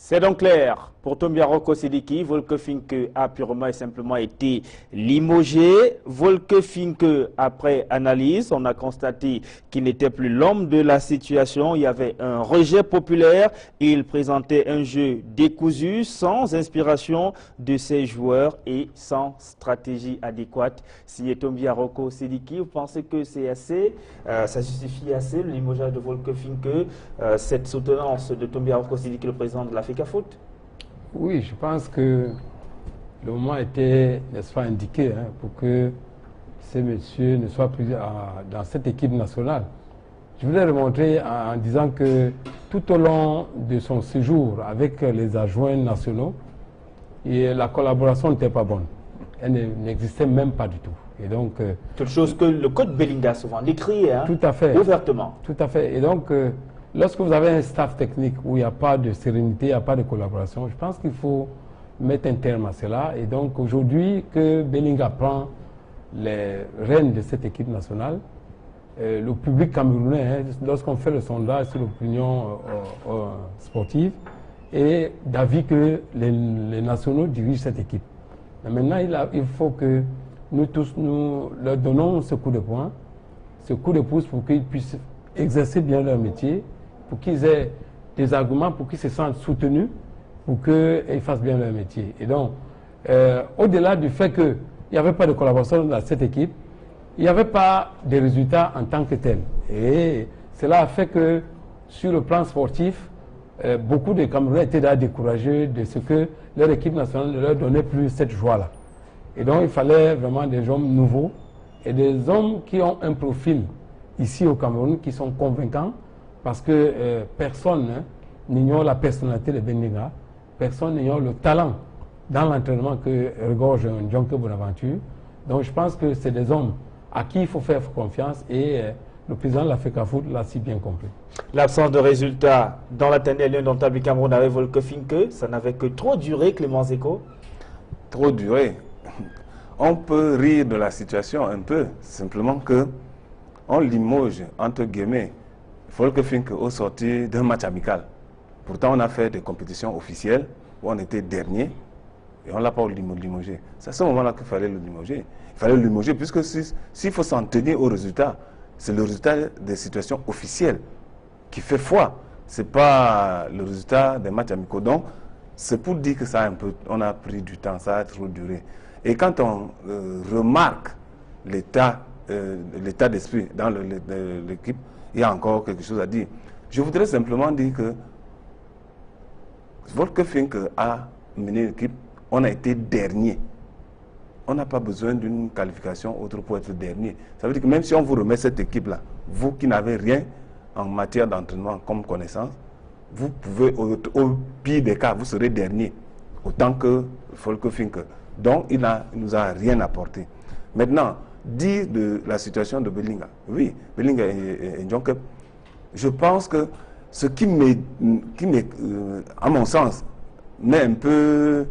C'est donc clair. Pour Tombia Roko Sidiki, Volker Finke a purement et simplement été limogé. Volker Finke, après analyse, on a constaté qu'il n'était plus l'homme de la situation. Il y avait un rejet populaire. Il présentait un jeu décousu, sans inspiration de ses joueurs et sans stratégie adéquate. Si Tombia Roko Sidiki, vous pensez que c'est assez, ça justifie assez le limogeage de Volker Finke, cette soutenance de Tombia Roko Sidiki, le président de l'Africa Foot?
Oui, je pense que le moment était, n'est-ce pas, indiqué pour que ces messieurs ne soient plus dans cette équipe nationale. Je voulais remontrer en disant que tout au long de son séjour avec les adjoints nationaux, la collaboration n'était pas bonne. Elle n'existait même pas du tout. Et donc,
quelque chose que le coach Belinga souvent décrit,
tout à fait,
ouvertement.
Tout à fait. Et donc, lorsque vous avez un staff technique où il n'y a pas de sérénité, il n'y a pas de collaboration, je pense qu'il faut mettre un terme à cela. Et donc aujourd'hui que Belinga prend les rênes de cette équipe nationale, le public camerounais, lorsqu'on fait le sondage sur l'opinion sportive, est d'avis que les nationaux dirigent cette équipe. Mais maintenant, il faut que nous tous, nous leur donnons ce coup de poing, ce coup de pouce pour qu'ils puissent exercer bien leur métier, pour qu'ils aient des arguments, pour qu'ils se sentent soutenus, pour qu'ils fassent bien leur métier. Et donc, au-delà du fait qu'il n'y avait pas de collaboration dans cette équipe, il n'y avait pas de résultats en tant que tels. Et cela a fait que, sur le plan sportif, beaucoup de Camerounais étaient déjà découragés de ce que leur équipe nationale ne leur donnait plus cette joie-là. Et donc, il fallait vraiment des hommes nouveaux et des hommes qui ont un profil ici au Cameroun, qui sont convaincants, parce que personne n'ignore la personnalité de Belinga, personne n'ignore le talent dans l'entraînement que regorge un Jonke Bonaventure. Donc je pense que c'est des hommes à qui il faut faire confiance et le président de l'Africa Foot l'a si bien compris.
L'absence de résultats dans la tanière Lions indomptables du Cameroun avec Volker Finke, ça n'avait que trop duré, Clément Zeko?
Trop duré. On peut rire de la situation un peu, simplement que on limoge, entre guillemets, Volker Finke au sortir d'un match amical. Pourtant, on a fait des compétitions officielles où on était dernier et on ne l'a pas limogé. C'est à ce moment-là qu'il fallait le limoger. Il fallait le limoger puisque s'il faut s'en tenir au résultat, c'est le résultat des situations officielles qui fait foi. Ce n'est pas le résultat des matchs amicaux. Donc, c'est pour dire que ça a on a pris du temps, ça a trop duré. Et quand on remarque l'état d'esprit dans l'équipe, il y a encore quelque chose à dire. Je voudrais simplement dire que Volker Finke a mené l'équipe, on a été dernier. On n'a pas besoin d'une qualification autre pour être dernier. Ça veut dire que même si on vous remet cette équipe-là, vous qui n'avez rien en matière d'entraînement comme connaissance, vous pouvez, au pire des cas, vous serez dernier, autant que Volker Finke. Donc, il ne nous a rien apporté. Maintenant, dire de la situation de Belinga. Oui, Belinga et Jonke, je pense que ce qui à mon sens, met un peu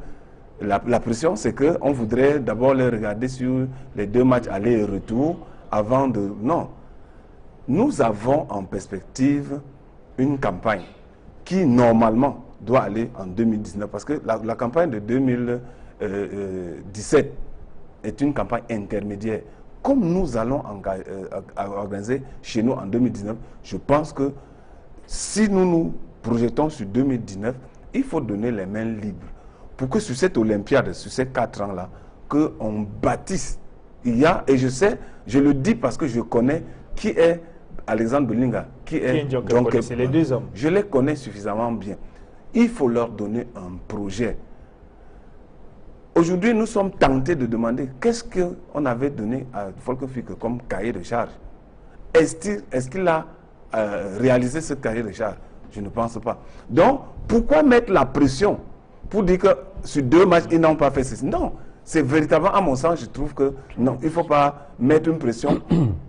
la pression, c'est qu'on voudrait d'abord les regarder sur les 2 matchs aller et retour avant de... Non. Nous avons en perspective une campagne qui, normalement, doit aller en 2019. Parce que la campagne de 2017 est une campagne intermédiaire. Comme nous allons organiser chez nous en 2019, je pense que si nous nous projetons sur 2019, il faut donner les mains libres pour que sur cette Olympiade, sur ces 4 ans-là, qu'on bâtisse. Il y a, et je sais, je le dis parce que je connais qui est Alexandre Belinga, qui est Jonke.
C'est les 2 hommes.
Je les connais suffisamment bien. Il faut leur donner un projet. Aujourd'hui, nous sommes tentés de demander qu'est-ce qu'on avait donné à Volker Finke comme cahier de charge. Est-ce qu'il a réalisé ce cahier de charge? Je ne pense pas. Donc, pourquoi mettre la pression pour dire que sur 2 matchs, ils n'ont pas fait ceci? Non, c'est véritablement, à mon sens, je trouve que non, il ne faut pas mettre une pression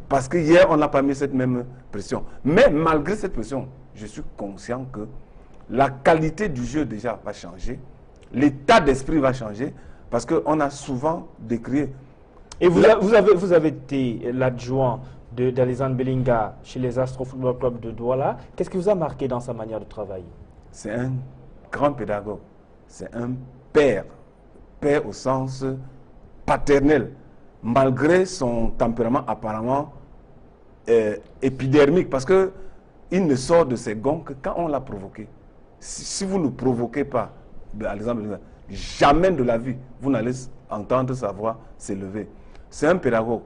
parce que hier, on n'a pas mis cette même pression. Mais malgré cette pression, je suis conscient que la qualité du jeu déjà va changer, l'état d'esprit va changer. Parce qu'on a souvent décrié.
Et vous avez été l'adjoint d'Alexandre Belinga chez les Astro Football Club de Douala. Qu'est-ce qui vous a marqué dans sa manière de travailler?
C'est un grand pédagogue, c'est un père, père au sens paternel, malgré son tempérament apparemment épidermique, parce qu'il ne sort de ses gonds que quand on l'a provoqué. Si vous ne provoquez pas, Alexandre, jamais de la vie, vous n'allez entendre sa voix s'élever. C'est un pédagogue.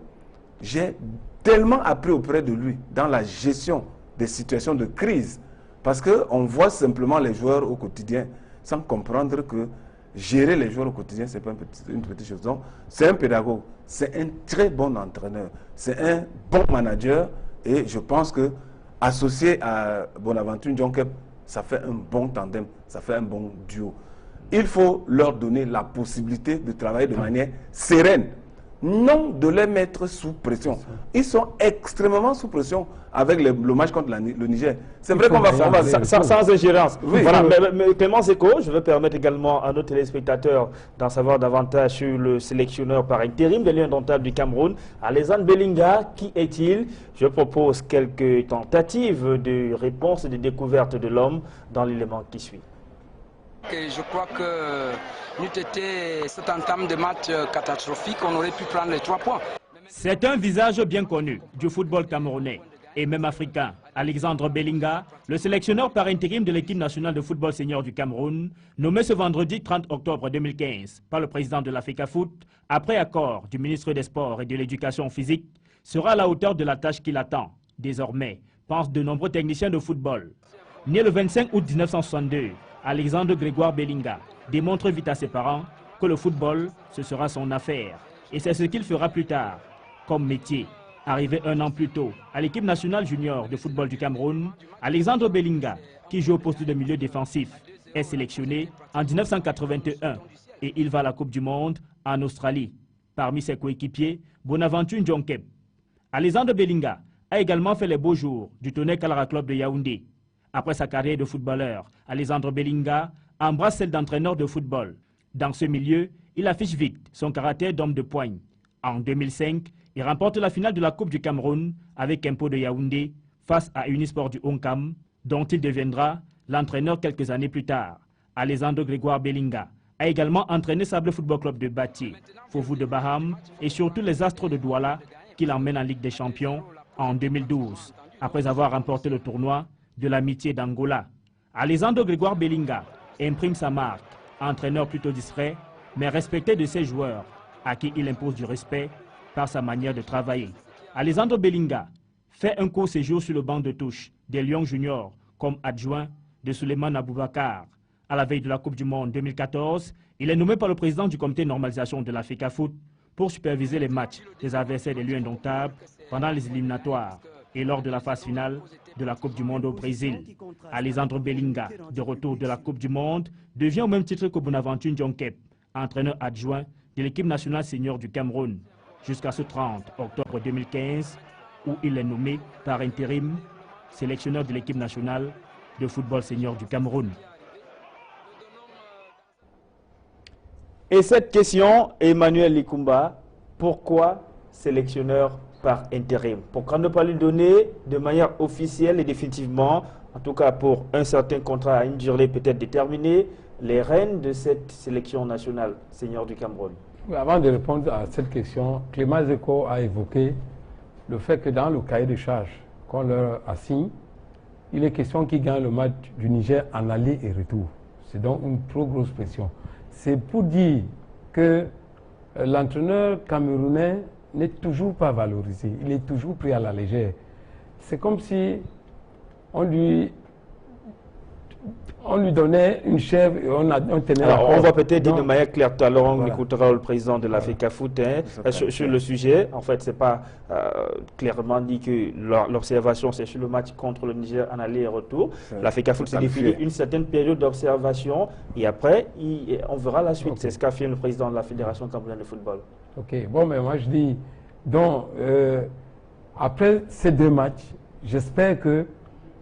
J'ai tellement appris auprès de lui dans la gestion des situations de crise, parce qu'on voit simplement les joueurs au quotidien sans comprendre que gérer les joueurs au quotidien, ce n'est pas une petite chose. Donc, c'est un pédagogue, c'est un très bon entraîneur, c'est un bon manager, et je pense que associé à Bonaventure Djonkep, ça fait un bon tandem, ça fait un bon duo. Il faut leur donner la possibilité de travailler de manière sereine, non de les mettre sous pression. Ils sont extrêmement sous pression avec le match contre le Niger. C'est vrai qu'on va faire
sans ingérence.
Oui.
Voilà, mais Clément Zeko, je veux permettre également à nos téléspectateurs d'en savoir davantage sur le sélectionneur par intérim des Lions indomptables du Cameroun, Alexandre Belinga. Qui est-il? Je propose quelques tentatives de réponse et de découverte de l'homme dans l'élément qui suit.
Je crois que n'eût été cette entame de match catastrophique, on aurait pu prendre les 3 points.
C'est un visage bien connu du football camerounais et même africain. Alexandre Belinga, le sélectionneur par intérim de l'équipe nationale de football senior du Cameroun, nommé ce vendredi 30 octobre 2015 par le président de l'Africa Foot, après accord du ministre des Sports et de l'Éducation physique, sera à la hauteur de la tâche qui l'attend. Désormais, pensent de nombreux techniciens de football. Né le 25 août 1962, Alexandre Grégoire Belinga démontre vite à ses parents que le football, ce sera son affaire. Et c'est ce qu'il fera plus tard, comme métier. Arrivé 1 an plus tôt à l'équipe nationale junior de football du Cameroun, Alexandre Belinga, qui joue au poste de milieu défensif, est sélectionné en 1981 et il va à la Coupe du Monde en Australie. Parmi ses coéquipiers, Bonaventure Djonkep. Alexandre Belinga a également fait les beaux jours du Tonnerre Kalara Club de Yaoundé. Après sa carrière de footballeur, Alexandre Belinga embrasse celle d'entraîneur de football. Dans ce milieu, il affiche vite son caractère d'homme de poigne. En 2005, il remporte la finale de la Coupe du Cameroun avec Impo de Yaoundé face à Unisport du Onkam, dont il deviendra l'entraîneur quelques années plus tard. Alexandre Grégoire Belinga a également entraîné Sable Football Club de Bati, Fofou de Baham et surtout les Astres de Douala qu'il emmène en Ligue des Champions en 2012, après avoir remporté le tournoi de l'amitié d'Angola. Alexandre Grégoire Belinga imprime sa marque, entraîneur plutôt discret, mais respecté de ses joueurs, à qui il impose du respect par sa manière de travailler. Alexandre Belinga fait un court séjour sur le banc de touche des Lions juniors comme adjoint de Souleymane Aboubakar. À la veille de la Coupe du Monde 2014, il est nommé par le président du comité de normalisation de l'Africa Foot pour superviser les matchs des adversaires des Lions indomptables pendant les éliminatoires et lors de la phase finale de la Coupe du Monde au Brésil. Alexandre Belinga, de retour de la Coupe du Monde, devient au même titre que Bonaventure Djonkep, entraîneur adjoint de l'équipe nationale senior du Cameroun, jusqu'à ce 30 octobre 2015, où il est nommé par intérim sélectionneur de l'équipe nationale de football senior du Cameroun.
Et cette question, Emmanuel Likumba, pourquoi sélectionneur par intérim? Pourquoi ne pas lui donner de manière officielle et définitivement, en tout cas pour un certain contrat à une durée peut-être déterminée, les rênes de cette sélection nationale senior du Cameroun?
Avant de répondre à cette question, Clément Zeko a évoqué le fait que dans le cahier de charges qu'on leur assigne, il est question qu'ils gagnent le match du Niger en aller et retour. C'est donc une trop grosse pression. C'est pour dire que l'entraîneur camerounais n'est toujours pas valorisé. Il est toujours pris à la légère. C'est comme si on lui donnait une chèvre et on tenait la corde.
On va peut-être dire de manière claire tout à l'heure, on écoutera le président de l'Africa Foot sur le sujet. En fait, ce n'est pas clairement dit que l'observation, c'est sur le match contre le Niger en aller et retour. L'Africa Foot s'est défini une certaine période d'observation et après, on verra la suite. C'est ce qu'a fait le président de la Fédération camerounaise de football.
Ok, bon, mais moi je dis, donc, après ces 2 matchs, j'espère que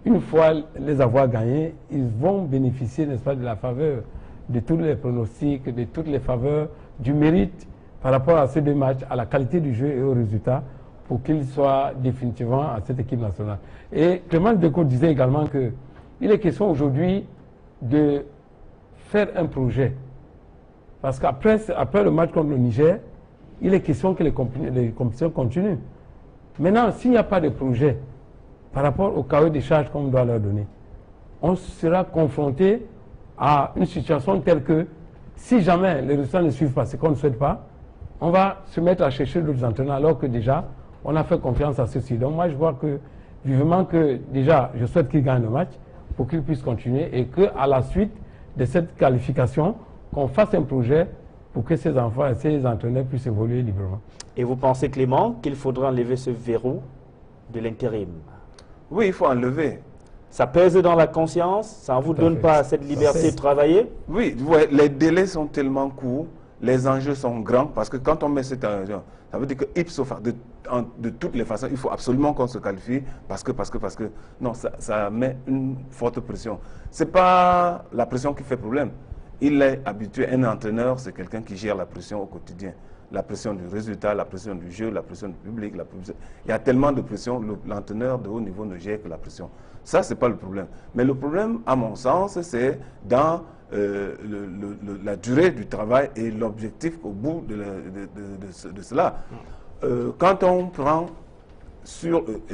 une fois les avoir gagnés, ils vont bénéficier, n'est-ce pas, de la faveur de tous les pronostics, de toutes les faveurs, du mérite par rapport à ces 2 matchs, à la qualité du jeu et au résultat, pour qu'ils soient définitivement à cette équipe nationale. Et Clément Zeko disait également qu'il est question aujourd'hui de faire un projet. Parce qu'après le match contre le Niger, il est question que les compétitions continuent. Maintenant, s'il n'y a pas de projet par rapport au cahier des charges qu'on doit leur donner, on sera confronté à une situation telle que si jamais les résultats ne suivent pas ce qu'on ne souhaite pas, on va se mettre à chercher d'autres entraîneurs alors que déjà, on a fait confiance à ceux-ci. Donc moi, je vois que vivement que déjà, je souhaite qu'ils gagnent le match pour qu'ils puissent continuer et qu'à la suite de cette qualification, qu'on fasse un projet pour que ces enfants et ces entraîneurs puissent évoluer librement.
Et vous pensez, Clément, qu'il faudra enlever ce verrou de l'intérim?
Oui, il faut enlever.
Ça pèse dans la conscience? Ça ne vous donne pas cette liberté de travailler?
Oui, ouais, les délais sont tellement courts, les enjeux sont grands, parce que quand on met cet enjeu, ça veut dire que ipso facto, de toutes les façons, il faut absolument qu'on se qualifie, parce que non, ça met une forte pression. Ce n'est pas la pression qui fait problème. Il est habitué, un entraîneur, c'est quelqu'un qui gère la pression au quotidien. La pression du résultat, la pression du jeu, la pression du public. Il y a tellement de pression, l'entraîneur de haut niveau ne gère que la pression. Ça, ce n'est pas le problème. Mais le problème, à mon sens, c'est dans la durée du travail et l'objectif au bout de cela. Quand on prend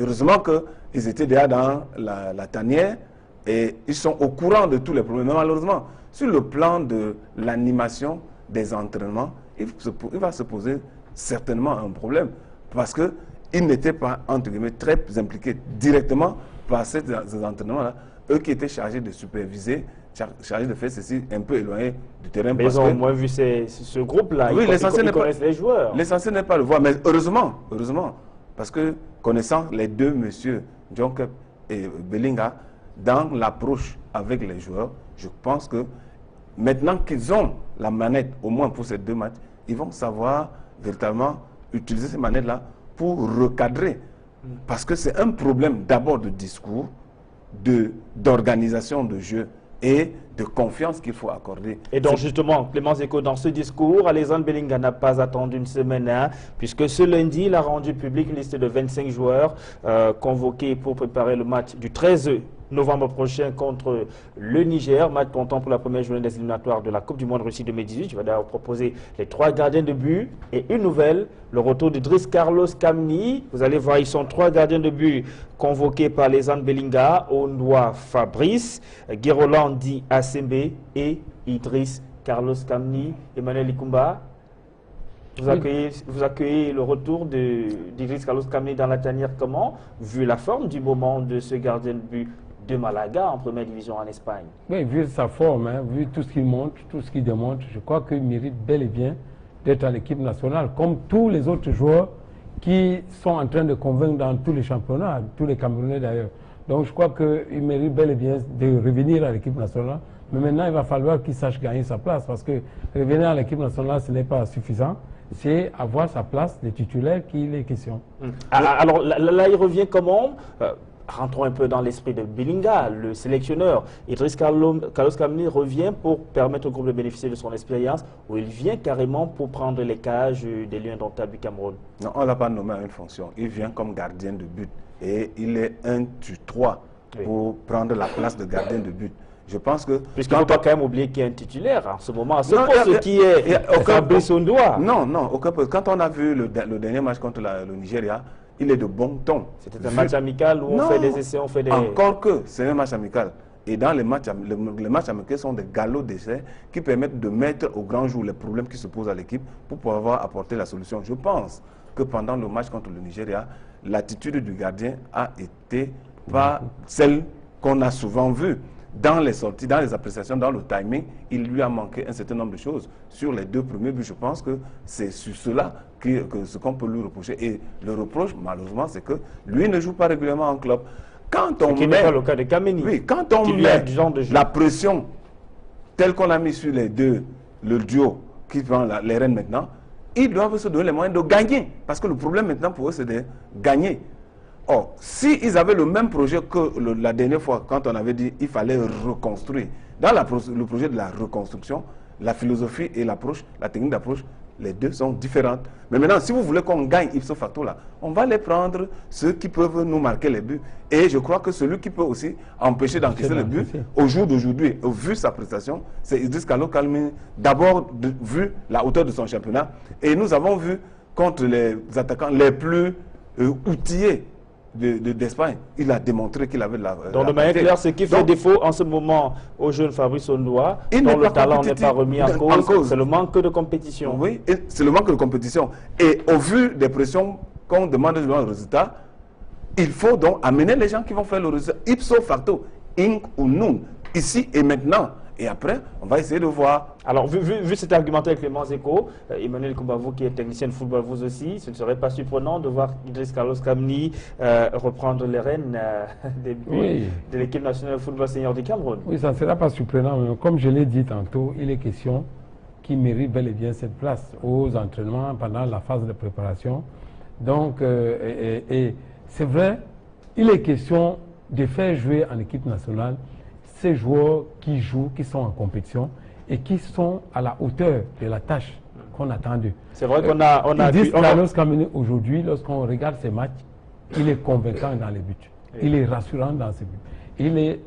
heureusement qu'ils étaient déjà dans la tanière et ils sont au courant de tous les problèmes. Mais malheureusement, sur le plan de l'animation des entraînements, il va se poser certainement un problème parce qu'ils n'étaient pas, entre guillemets, très impliqués directement par ces entraînements-là. Eux qui étaient chargés de superviser, chargés de faire ceci un peu éloigné du terrain.
Mais ils ont au moins vu ce groupe-là, oui, ils connaissent les joueurs.
L'essentiel n'est pas le voir, mais heureusement, parce que connaissant les deux messieurs, Djonkep et Belinga, dans l'approche avec les joueurs, je pense que maintenant qu'ils ont la manette, au moins pour ces deux matchs, ils vont savoir véritablement utiliser ces manettes-là pour recadrer. Parce que c'est un problème d'abord de discours, d'organisation de jeu et de confiance qu'il faut accorder.
Et donc justement, Clément Zeko, dans ce discours, Alexandre Belinga n'a pas attendu une semaine, puisque ce lundi, il a rendu public une liste de 25 joueurs convoqués pour préparer le match du 13 novembre prochain contre le Niger, match comptant pour la première journée des éliminatoires de la Coupe du Monde Russie 2018. Je vais d'ailleurs proposer les 3 gardiens de but et une nouvelle, le retour de Driss Carlos Kameni. Vous allez voir, ils sont 3 gardiens de but convoqués par Alexandre Belinga, Ondoa Fabrice, Guérolandi Asembe et Idriss Carlos Kameni. Emmanuel Ikumba, vous accueillez le retour d'Idriss Carlos Kameni dans la tanière comment, vu la forme du moment de ce gardien de but de Malaga en première division en Espagne?
Oui, vu sa forme, vu tout ce qu'il montre, tout ce qu'il démontre, je crois qu'il mérite bel et bien d'être à l'équipe nationale, comme tous les autres joueurs qui sont en train de convaincre dans tous les championnats, tous les Camerounais d'ailleurs. Donc je crois qu'il mérite bel et bien de revenir à l'équipe nationale. Mais maintenant, il va falloir qu'il sache gagner sa place, parce que revenir à l'équipe nationale, ce n'est pas suffisant. C'est avoir sa place de titulaire qu'il est question.
Alors là, il revient comment? Rentrons un peu dans l'esprit de Belinga, le sélectionneur. Idriss Carlos Kameni revient pour permettre au groupe de bénéficier de son expérience, ou il vient carrément pour prendre les cages des Lions indomptables du Cameroun? Non,
on ne l'a pas nommé à une fonction. Il vient comme gardien de but et il est 1-3 pour prendre la place de gardien de but. Je pense que...
Puisqu'il ne faut pas quand même oublier qu'il y a un titulaire en ce moment, ce poste qui est Fabrice Ondoa.
Non, aucun poste. Quand on a vu le dernier match contre le Nigeria, il est de bon ton.
C'était un match amical où on fait des essais, on fait des...
Encore que c'est un match amical. Et dans les matchs amicaux sont des galops d'essais qui permettent de mettre au grand jour les problèmes qui se posent à l'équipe pour pouvoir apporter la solution. Je pense que pendant le match contre le Nigeria, l'attitude du gardien a été pas celle qu'on a souvent vue. Dans les sorties, dans les appréciations, dans le timing, il lui a manqué un certain nombre de choses. Sur les 2 premiers buts, je pense que c'est sur cela que ce qu'on peut lui reprocher. Et le reproche, malheureusement, c'est que lui ne joue pas régulièrement en club. Quand on
met, pas le cas de Kameni,
quand on met la pression telle qu'on a mis sur les deux, le duo qui prend les rênes maintenant, ils doivent se donner les moyens de gagner. Parce que le problème maintenant pour eux, c'est de gagner. Or, s'ils avaient le même projet que la dernière fois, quand on avait dit qu'il fallait reconstruire, dans le projet de la reconstruction, la philosophie et l'approche, la technique d'approche les deux sont différentes. Mais maintenant, si vous voulez qu'on gagne ipso facto là, on va les prendre, ceux qui peuvent nous marquer les buts. Et je crois que celui qui peut aussi empêcher d'encaisser les buts, au jour d'aujourd'hui, vu sa prestation, c'est Idriss Carlo Kameni, d'abord vu la hauteur de son championnat. Et nous avons vu contre les attaquants les plus outillés d'Espagne, il a démontré qu'il avait de la...
Donc de manière claire, ce qui fait défaut en ce moment au jeune Fabrice Ondoa, dont le talent n'est pas remis en cause, c'est le manque de compétition.
Oui, c'est le manque de compétition. Et au vu des pressions qu'on demande de le résultat, il faut donc amener les gens qui vont faire le résultat, ipso facto, inc ou non, ici et maintenant. Et après, on va essayer de voir.
Alors, vu cet argumentaire Clément Zeko, Emmanuel Koumba, qui est technicien de football, vous aussi, ce ne serait pas surprenant de voir Idriss Carlos Kameni reprendre les rênes de l'équipe nationale de football senior du Cameroun.
Oui, ça ne sera pas surprenant. Mais comme je l'ai dit tantôt, il est question qu'il mérite bel et bien cette place aux entraînements pendant la phase de préparation. Donc, c'est vrai, il est question de faire jouer en équipe nationale ces joueurs qui jouent, qui sont en compétition et qui sont à la hauteur de la tâche qu'on attend d'eux.
C'est vrai qu'on a
dit Carlos Kameni aujourd'hui, lorsqu'on regarde ses matchs, il est convaincant dans les buts. Il est rassurant dans ses buts. Il est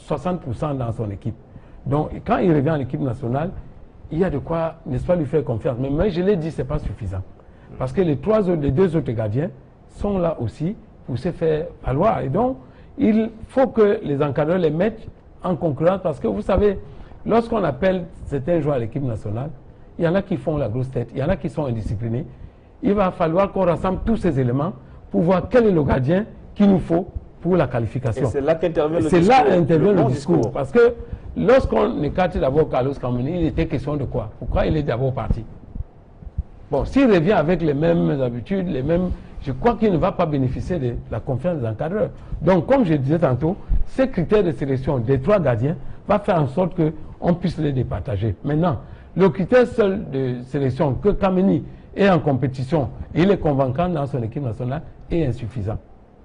60% dans son équipe. Donc quand il revient en équipe nationale, il y a de quoi, n'est-ce pas, lui faire confiance. Mais moi, je l'ai dit, ce n'est pas suffisant. Parce que les deux autres gardiens sont là aussi pour se faire valoir. Et donc, il faut que les encadreurs les mettent en concurrence, parce que vous savez, lorsqu'on appelle certains joueurs à l'équipe nationale, il y en a qui font la grosse tête, il y en a qui sont indisciplinés. Il va falloir qu'on rassemble tous ces éléments pour voir quel est le gardien qu'il nous faut pour la qualification.
Et c'est là qu'intervient le discours.
C'est là qu'intervient le discours. Parce que lorsqu'on écarte d'abord Carlos Kameni, il était question de quoi? Pourquoi il est d'abord parti? Bon, s'il revient avec les mêmes habitudes, les mêmes... Je crois qu'il ne va pas bénéficier de la confiance des encadreurs. Donc, comme je disais tantôt, ces critères de sélection des trois gardiens va faire en sorte qu'on puisse les départager. Maintenant, le critère seul de sélection que Kameni est en compétition, il est convaincant dans son équipe nationale, est insuffisant.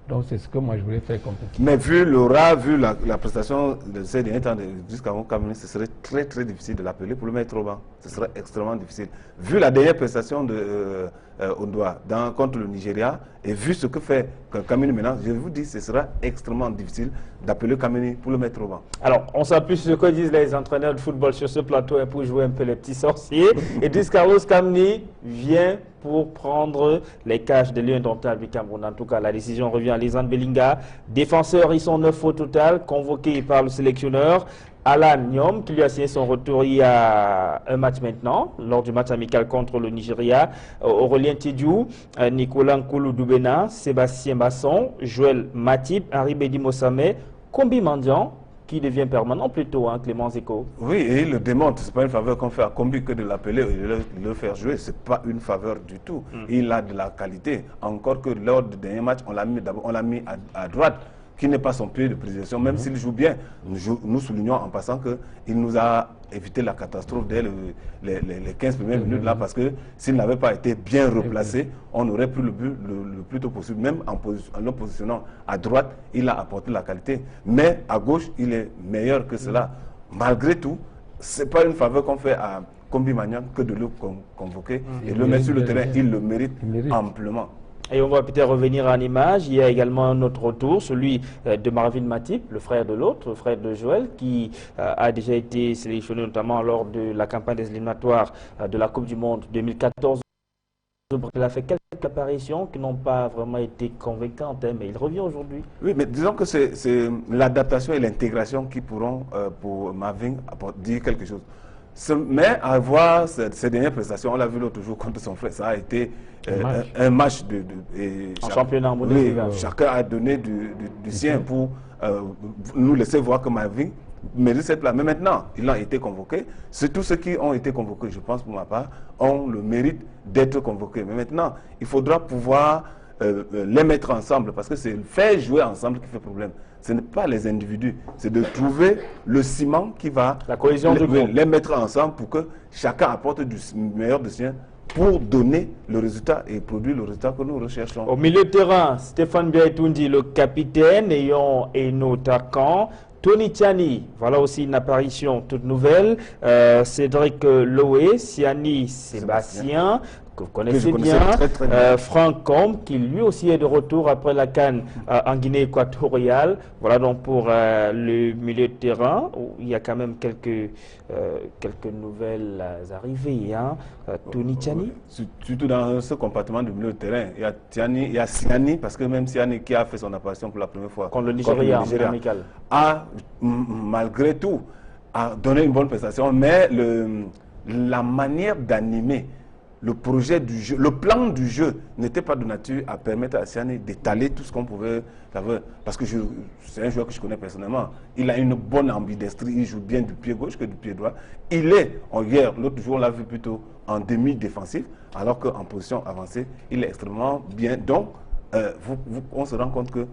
Donc, c'est ce que moi je voulais faire compétition.
Mais vu l'aura, vu la prestation de ces derniers temps jusqu'à Kameni, ce serait très très difficile de l'appeler pour le mettre au banc. Ce serait extrêmement difficile. Vu la dernière prestation de Ondoa contre le Nigeria, et vu ce que fait Kameni maintenant, je vous dis, ce sera extrêmement difficile d'appeler Kameni pour le mettre au banc.
Alors, on s'appuie sur ce que disent les entraîneurs de football sur ce plateau et pour jouer un peu les petits sorciers. Et Idriss Carlos Kameni vient pour prendre les cages des Lions indomptables du Cameroun. En tout cas, la décision revient à Lisandre Belinga. Défenseurs, ils sont 9 au total, convoqués par le sélectionneur. Alan Nyom, qui lui a signé son retour il y a un match maintenant, lors du match amical contre le Nigeria. Aurélien Tidiou, Nicolas Nkoulou Doubena, Sébastien Basson, Joël Matip, Henri Bedi Mossame, Kombi Mandian, qui devient permanent plutôt, hein, Clément Zeko.
Oui, et il le démontre. Ce n'est pas une faveur qu'on fait à Kombi que de l'appeler et de le faire jouer. Ce n'est pas une faveur du tout. Il a de la qualité. Encore que lors du dernier match, on l'a mis à droite, qui n'est pas son pied de prédilection, même s'il joue bien. Nous soulignons en passant qu'il nous a évité la catastrophe dès les 15 premières minutes là, parce que s'il n'avait pas été bien replacé, on aurait pris le but le plus tôt possible. Même en le positionnant à droite, il a apporté la qualité. Mais à gauche, il est meilleur que cela. Malgré tout, ce n'est pas une faveur qu'on fait à Kombi Mandian que de le convoquer et le mettre sur le terrain. Il le mérite amplement.
Et on va peut-être revenir en image. Il y a également un autre retour, celui de Marvin Matip, le frère de l'autre, le frère de Joël, qui a déjà été sélectionné notamment lors de la campagne des éliminatoires de la Coupe du Monde 2014. Il a fait quelques apparitions qui n'ont pas vraiment été convaincantes, mais il revient aujourd'hui.
Oui, mais disons que c'est l'adaptation et l'intégration qui pourront, pour Marvin, dire quelque chose. Mais à voir ces dernières prestations, on l'a vu l'autre jour contre son frère, ça a été un match
en championnat.
Oui, chacun a donné du sien pour nous laisser voir que Marvin mérite cette place. Mais maintenant, il a été convoqué. C'est tous ceux qui ont été convoqués, je pense pour ma part, ont le mérite d'être convoqués. Mais maintenant, il faudra pouvoir les mettre ensemble, parce que c'est le faire jouer ensemble qui fait problème. Ce n'est pas les individus, c'est de trouver le ciment qui va
la cohésion
les mettre ensemble pour que chacun apporte du meilleur de sien pour donner le résultat et produire le résultat que nous recherchons.
Au milieu de terrain, Stéphane Biaïtoundi, le capitaine, ayant Eno Takan, Tony Tiani, voilà aussi une apparition toute nouvelle. Cédric Loé, Siani Sébastien, que vous connaissez bien, très bien. Franck Combe, qui lui aussi est de retour après la CAN en Guinée équatoriale. Voilà donc pour le milieu de terrain, où il y a quand même quelques nouvelles arrivées. Hein. Tony Tiani.
Surtout dans ce compartiment du milieu de terrain, il y a Tiani, il y a Siani, parce que même Siani qui a fait son apparition pour la première fois
contre le Nigeria,
a, malgré tout, a donné une bonne prestation, mais la manière d'animer le projet du jeu, le plan du jeu n'était pas de nature à permettre à Siani d'étaler tout ce qu'on pouvait savoir. Parce que c'est un joueur que je connais personnellement. Il a une bonne ambidestrie, il joue bien du pied gauche que du pied droit. Il est, hier, l'autre jour, on l'a vu plutôt en demi-défensif, alors qu'en position avancée, il est extrêmement bien. Donc, on se rend compte que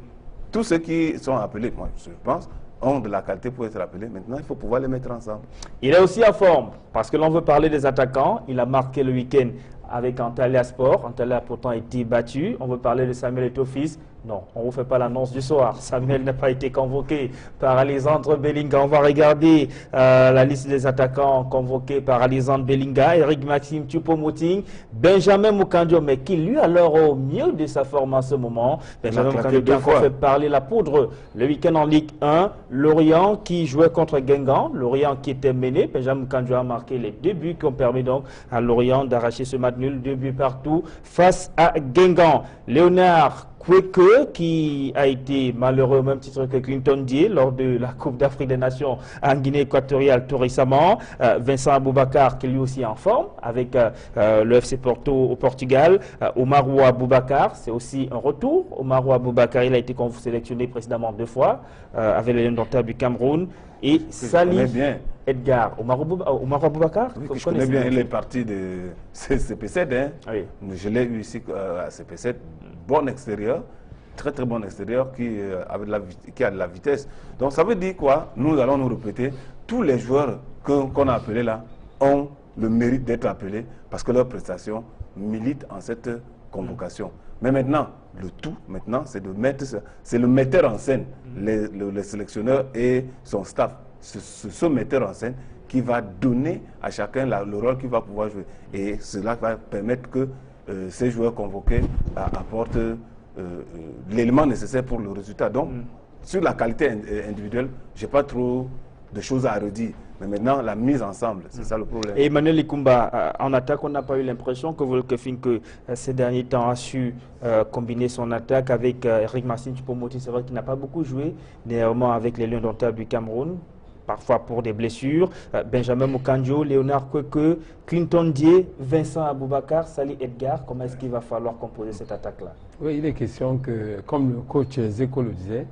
tous ceux qui sont appelés, moi je pense, ont de la qualité pour être appelés. Maintenant, il faut pouvoir les mettre ensemble.
Il est aussi en forme, parce que l'on veut parler des attaquants. Il a marqué le week-end avec Antalya Sport. Antalya a pourtant été battu. On veut parler de Samuel Eto'o-Fils. Non, on ne vous fait pas l'annonce du soir. Samuel n'a pas été convoqué par Alexandre Bellinga. On va regarder la liste des attaquants convoqués par Alexandre Bellinga, Eric Maxime Choupo-Moting, Benjamin Mukandio, mais qui lui alors au mieux de sa forme en ce moment. Benjamin Mukandio qui a fait parler la poudre le week-end en Ligue 1. Lorient qui jouait contre Guingamp. Lorient qui était mené. Benjamin Mukandio a marqué les 2 buts qui ont permis donc à Lorient d'arracher ce match nul, 2 buts partout face à Guingamp. Léonard Kweke, qui a été malheureux au même titre que Clinton Dié lors de la Coupe d'Afrique des Nations en Guinée équatoriale tout récemment. Vincent Aboubakar, qui est lui aussi en forme avec le FC Porto au Portugal. Omarou Aboubakar, c'est aussi un retour. Omarou Aboubakar, il a été sélectionné précédemment 2 fois avec les Lions du Cameroun. Et Salif Edgar. Omarou Aboubakar,
oui, je connais bien, il est parti de CP7. Hein. Oui. Je l'ai eu ici à CP7. Bon extérieur, très très bon extérieur qui a de la vitesse. Donc ça veut dire quoi? Nous allons nous répéter, tous les joueurs qu'on a appelés là ont le mérite d'être appelés parce que leurs prestations militent en cette convocation. Mais maintenant, le tout maintenant, c'est de mettre, c'est le metteur en scène, le sélectionneur et son staff. Ce metteur en scène qui va donner à chacun le rôle qu'il va pouvoir jouer. Et cela va permettre que ces joueurs convoqués apportent l'élément nécessaire pour le résultat. Donc, sur la qualité individuelle, je n'ai pas trop de choses à redire. Mais maintenant, la mise ensemble, c'est ça le problème.
Et Emmanuel Ikumba, en attaque, on n'a pas eu l'impression que Volker-Finke, ces derniers temps, a su combiner son attaque avec Eric Maxime Choupo-Moting. C'est vrai qu'il n'a pas beaucoup joué, néanmoins avec les Lions indomptables du Cameroun, parfois pour des blessures. Benjamin Mukandio, Léonard Kweke, Clinton Dié, Vincent Aboubakar, Salih Edgar. Comment est-ce qu'il va falloir composer cette attaque-là?
Oui, il est question que, comme le coach Zeko le disait,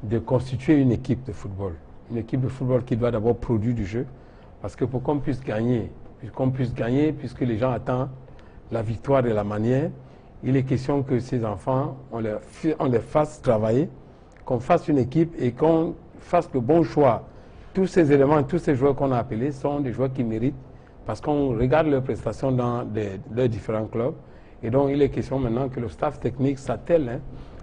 de constituer une équipe de football. Une équipe de football qui doit d'abord produire du jeu. Parce que pour qu'on puisse gagner, puisque les gens attendent la victoire de la manière, il est question que ces enfants, on les fasse travailler, qu'on fasse une équipe et qu'on fasse le bon choix. Tous ces éléments, tous ces joueurs qu'on a appelés sont des joueurs qui méritent parce qu'on regarde leurs prestations dans leurs différents clubs. Et donc, il est question maintenant que le staff technique s'attelle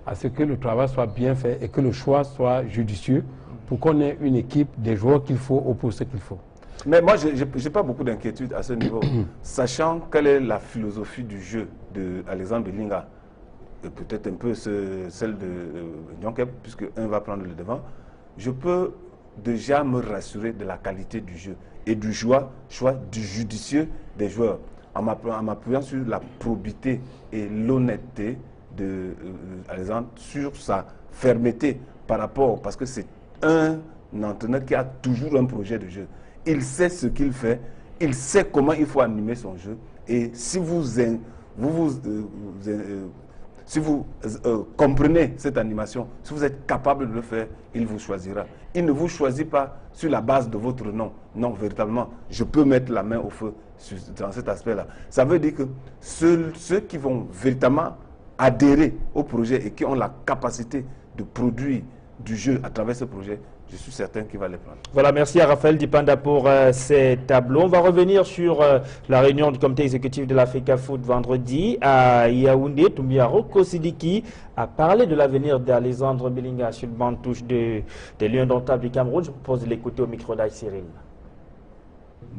à ce que le travail soit bien fait et que le choix soit judicieux pour qu'on ait une équipe des joueurs qu'il faut au poste qu'il faut.
Mais moi, je n'ai pas beaucoup d'inquiétude à ce niveau. Sachant quelle est la philosophie du jeu d'Alexandre Bellinga, peut-être un peu celle de Nyonkep, puisque un va prendre le devant, je peux déjà me rassurer de la qualité du jeu et du choix du judicieux des joueurs, en m'appuyant sur la probité et l'honnêteté d'Alexandre, sur sa fermeté par rapport, parce que c'est un entraîneur qui a toujours un projet de jeu. Il sait ce qu'il fait, il sait comment il faut animer son jeu, et si vous comprenez cette animation, si vous êtes capable de le faire, il vous choisira. Il ne vous choisit pas sur la base de votre nom. Non, véritablement, je peux mettre la main au feu dans cet aspect-là. Ça veut dire que ceux qui vont véritablement adhérer au projet et qui ont la capacité de produire du jeu à travers ce projet je suis certain qu'il va les prendre.
Voilà, merci à Raphaël Dipanda pour ces tableaux. On va revenir sur la réunion du comité exécutif de l'Africa Foot vendredi à Yaoundé. Doumbia Roko Sidiki a parlé de l'avenir d'Alexandre Belinga sur le banc de touche des Lions indomptables du Cameroun. Je vous propose de l'écouter au micro d'Aïe-Cyril.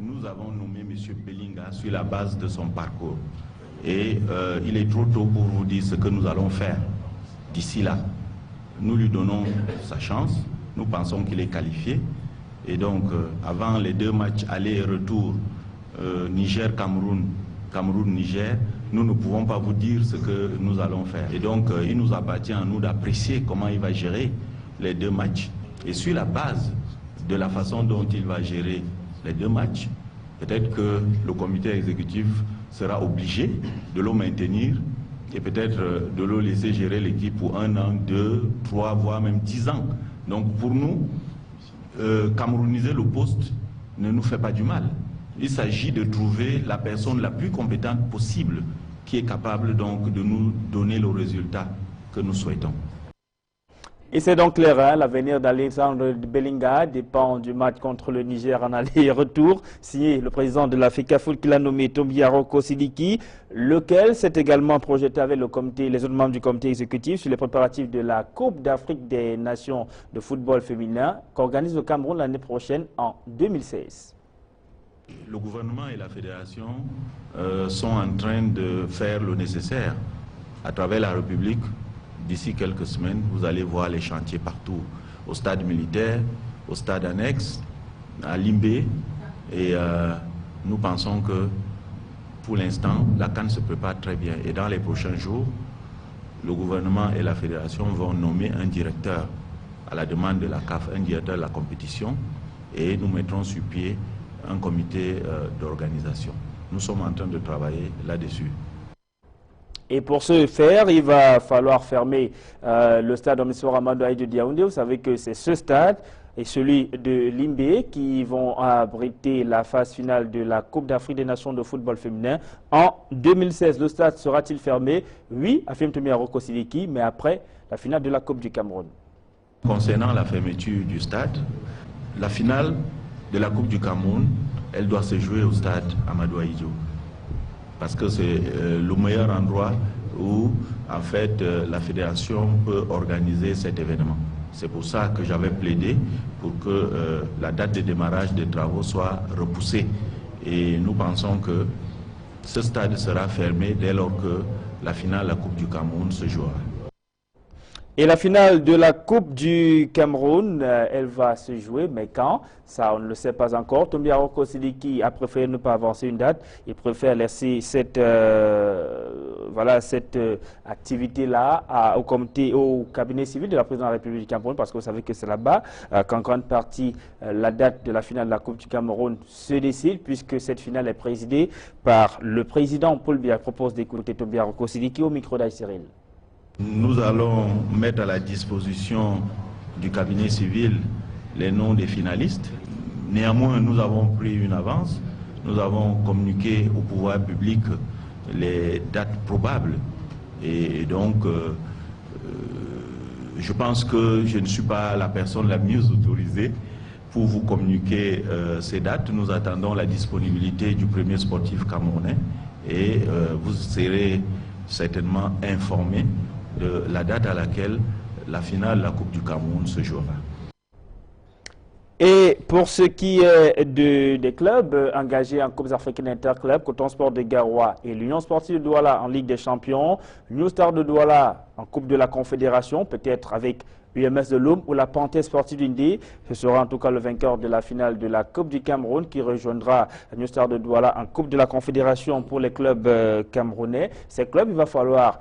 Nous avons nommé M. Belinga sur la base de son parcours. Et il est trop tôt pour vous dire ce que nous allons faire d'ici là. Nous lui donnons sa chance. Nous pensons qu'il est qualifié. Et donc, avant les 2 matchs aller et retour, Niger-Cameroun, Cameroun-Niger, nous ne pouvons pas vous dire ce que nous allons faire. Et donc, il nous appartient à nous d'apprécier comment il va gérer les 2 matchs. Et sur la base de la façon dont il va gérer les 2 matchs, peut-être que le comité exécutif sera obligé de le maintenir et peut-être de le laisser gérer l'équipe pour 1 an, 2, 3, voire même 10 ans. Donc pour nous, camerouniser le poste ne nous fait pas du mal. Il s'agit de trouver la personne la plus compétente possible qui est capable donc de nous donner le résultat que nous souhaitons.
Et c'est donc clair, hein, l'avenir d'Alexandre Belinga dépend du match contre le Niger en aller et retour, signé le président de l'Africa Foot qui l'a nommé Doumbia Roko Sidiki, lequel s'est également projeté avec le comité, les autres membres du comité exécutif sur les préparatifs de la Coupe d'Afrique des Nations de football féminin qu'organise le Cameroun l'année prochaine en 2016.
Le gouvernement et la fédération sont en train de faire le nécessaire à travers la République. D'ici quelques semaines, vous allez voir les chantiers partout, au stade militaire, au stade annexe, à Limbé. Et nous pensons que pour l'instant, la CAN se prépare très bien. Et dans les prochains jours, le gouvernement et la fédération vont nommer un directeur à la demande de la CAF, un directeur de la compétition, et nous mettrons sur pied un comité d'organisation. Nous sommes en train de travailler là-dessus.
Et pour ce faire, il va falloir fermer le stade Omisfor Amadou Aïe de Yaoundé. Vous savez que c'est ce stade et celui de Limbé qui vont abriter la phase finale de la Coupe d'Afrique des Nations de football féminin en 2016. Le stade sera-t-il fermé? Oui, affirme Doumbia Roko Sidiki, mais après la finale de la Coupe du Cameroun.
Concernant la fermeture du stade, la finale de la Coupe du Cameroun, elle doit se jouer au stade Amadou Aïdjo. Parce que c'est le meilleur endroit où, en fait, la fédération peut organiser cet événement. C'est pour ça que j'avais plaidé pour que la date de démarrage des travaux soit repoussée. Et nous pensons que ce stade sera fermé dès lors que la finale de la Coupe du Cameroun se jouera.
Et la finale de la Coupe du Cameroun, elle va se jouer, mais quand? Ça, on ne le sait pas encore. Doumbia Roko Sidiki a préféré ne pas avancer une date. Il préfère laisser cette, cette activité-là au cabinet civil de la présidente de la République du Cameroun, parce que vous savez que c'est là-bas qu'en grande partie la date de la finale de la Coupe du Cameroun se décide, puisque cette finale est présidée par le président Paul Biya. Je propose d'écouter Doumbia Roko Sidiki au micro d'Aïe-Cyril.
Nous allons mettre à la disposition du cabinet civil les noms des finalistes. Néanmoins, nous avons pris une avance. Nous avons communiqué au pouvoir public les dates probables. Et donc, je pense que je ne suis pas la personne la mieux autorisée pour vous communiquer ces dates. Nous attendons la disponibilité du premier sportif camerounais et vous serez certainement informés de la date à laquelle la finale de la Coupe du Cameroun se jouera.
Et pour ce qui est des clubs engagés en Coupe africaine interclub, Coton Sport de Garoua et l'Union sportive de Douala en Ligue des Champions, New Star de Douala en Coupe de la Confédération, peut-être avec UMS de Loum ou la Panthère sportive d'Indé. Ce sera en tout cas le vainqueur de la finale de la Coupe du Cameroun qui rejoindra New Star de Douala en Coupe de la Confédération pour les clubs camerounais. Ces clubs, il va falloir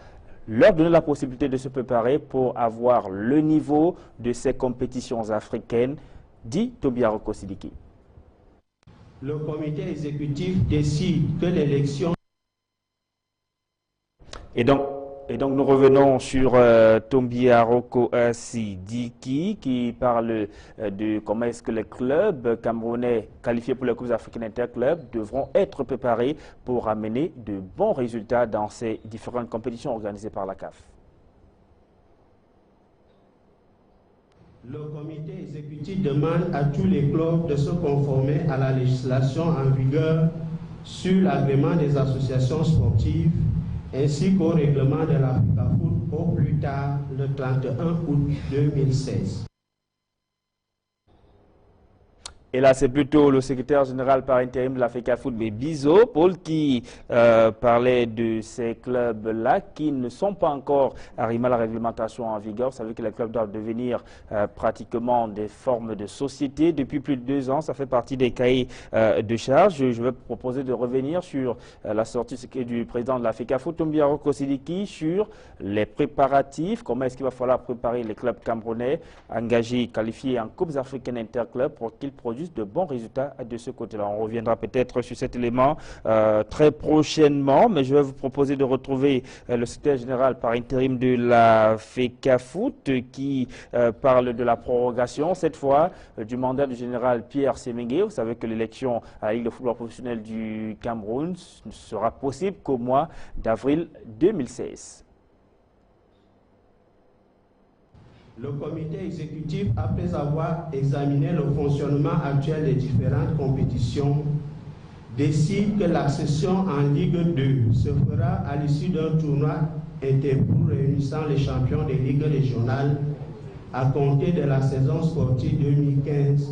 leur donner la possibilité de se préparer pour avoir le niveau de ces compétitions africaines, dit Doumbia Roko Sidiki.
Le comité exécutif décide que l'élection...
Et donc nous revenons sur Doumbia Roko Sidiki qui parle de comment est-ce que les clubs camerounais qualifiés pour les Coupes africaines interclubs devront être préparés pour amener de bons résultats dans ces différentes compétitions organisées par la CAF.
Le comité exécutif demande à tous les clubs de se conformer à la législation en vigueur sur l'agrément des associations sportives ainsi qu'au règlement de la FICAFOOT au plus tard le 31 août 2016.
Et là, c'est plutôt le secrétaire général par intérim de la FECAFOOT, Bizo, Paul, qui parlait de ces clubs-là qui ne sont pas encore arrivés à la réglementation en vigueur. Ça veut dire que les clubs doivent devenir pratiquement des formes de société. Depuis plus de 2 ans, ça fait partie des cahiers de charges. Je vais proposer de revenir sur la sortie du président de la FECAFOOT, Tombiaro Kosidiki, sur les préparatifs. Comment est-ce qu'il va falloir préparer les clubs camerounais engagés, qualifiés en Coupes africaines interclubs pour qu'ils produisent de bons résultats de ce côté-là. On reviendra peut-être sur cet élément très prochainement, mais je vais vous proposer de retrouver le secrétaire général par intérim de la FECAFOOT qui parle de la prorogation, cette fois du mandat du général Pierre Semengue. Vous savez que l'élection à la Ligue de football professionnel du Cameroun ne sera possible qu'au mois d'avril 2016.
Le comité exécutif, après avoir examiné le fonctionnement actuel des différentes compétitions, décide que l'accession en Ligue 2 se fera à l'issue d'un tournoi interpool réunissant les champions des ligues régionales à compter de la saison sportive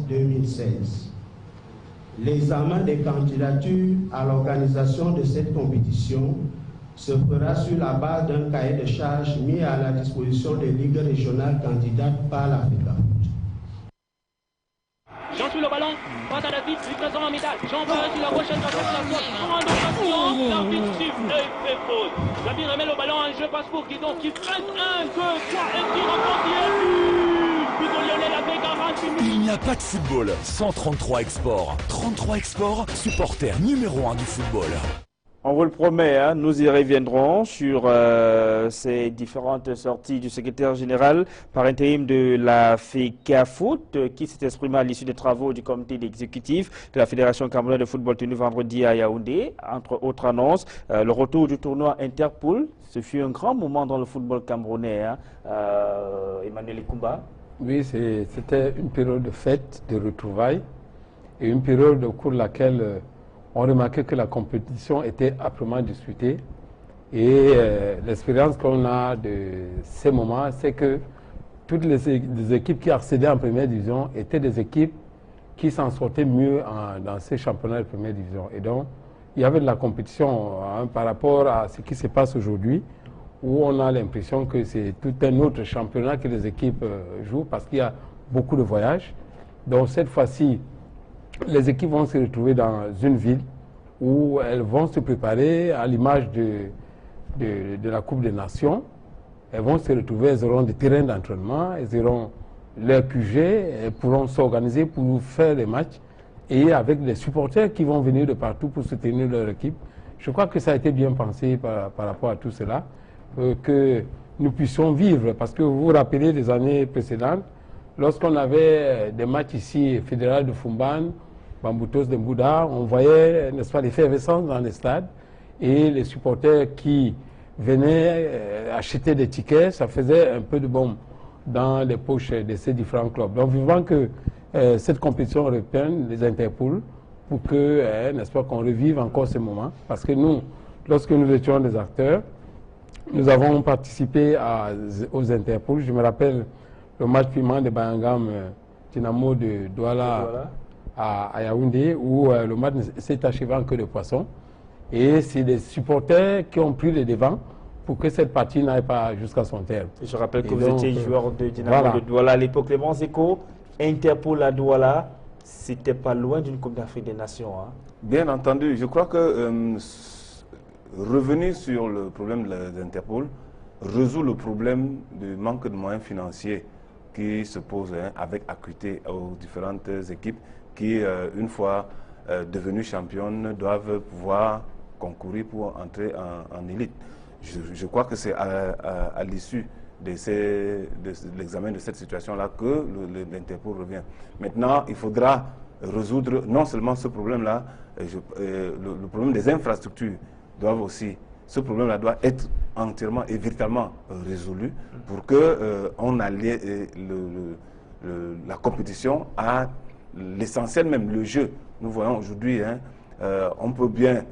2015-2016. L'examen des candidatures à l'organisation de cette compétition se fera sur la base d'un cahier de charges mis à la disposition des ligues régionales candidates par la FECAFOOT.
Jean sur le ballon, passe à David, lui présent en métal. Jean passe sur la gauche, la commandation, l'arbitre siffle et fait faute. L'arbitre remet le ballon en jeu, passe pour Guidon qui freine 1, 2, 3, un tir en portier.
Il n'y a pas de football sans 33 Export. 33 Export, supporter numéro 1 du football.
On vous le promet, hein, nous y reviendrons sur ces différentes sorties du secrétaire général par intérim de la FECAFOOT qui s'est exprimé à l'issue des travaux du comité exécutif de la Fédération camerounaise de football tenu vendredi à Yaoundé. Entre autres annonces, le retour du tournoi Interpool. Ce fut un grand moment dans le football camerounais, hein. Emmanuel Ikumba.
Oui, c'était une période de fête, de retrouvailles et une période au cours de laquelle on remarquait que la compétition était âprement disputée et l'expérience qu'on a de ces moments, c'est que toutes les équipes qui accédaient en première division étaient des équipes qui s'en sortaient mieux dans ces championnats de première division. Et donc, il y avait de la compétition par rapport à ce qui se passe aujourd'hui, où on a l'impression que c'est tout un autre championnat que les équipes jouent parce qu'il y a beaucoup de voyages. Donc cette fois-ci, les équipes vont se retrouver dans une ville où elles vont se préparer à l'image de la Coupe des Nations. Elles vont se retrouver, elles auront des terrains d'entraînement, elles auront leur QG, elles pourront s'organiser pour faire des matchs et avec des supporters qui vont venir de partout pour soutenir leur équipe. Je crois que ça a été bien pensé par rapport à tout cela, que nous puissions vivre, parce que vous vous rappelez des années précédentes, lorsqu'on avait des matchs ici, Fédéral de Fumban, Bamboutos de Mbouda, on voyait, n'est-ce pas, l'effervescence dans les stades et les supporters qui venaient acheter des tickets, ça faisait un peu de bombe dans les poches de ces différents clubs. Donc vivant que cette compétition reprenne les Interpools pour que, n'est-ce pas, qu'on revive encore ces moments. Parce que nous, lorsque nous étions des acteurs, nous avons participé aux Interpools. Je me rappelle le match piment de Bayangam, Dynamo de Douala à Yaoundé, où le match s'est achevé en queue de poisson. Et c'est les supporters qui ont pris le devant pour que cette partie n'aille pas jusqu'à son terme.
Je rappelle que vous étiez joueur de Dynamo de Douala à l'époque. Clément Zeko, Interpol à Douala, c'était pas loin d'une Coupe d'Afrique des Nations. Hein.
Bien entendu, je crois que revenir sur le problème de l'Interpol résout le problème du manque de moyens financiers qui se pose avec acuité aux différentes équipes qui, une fois devenues championnes, doivent pouvoir concourir pour entrer en élite. Je crois que c'est à l'issue de l'examen de cette situation-là que l'Interpol revient. Maintenant, il faudra résoudre non seulement ce problème-là, le problème des infrastructures doivent aussi, ce problème-là doit être entièrement et véritablement résolu pour que on allie la compétition à l'essentiel même, le jeu. Nous voyons aujourd'hui, hein, on peut bien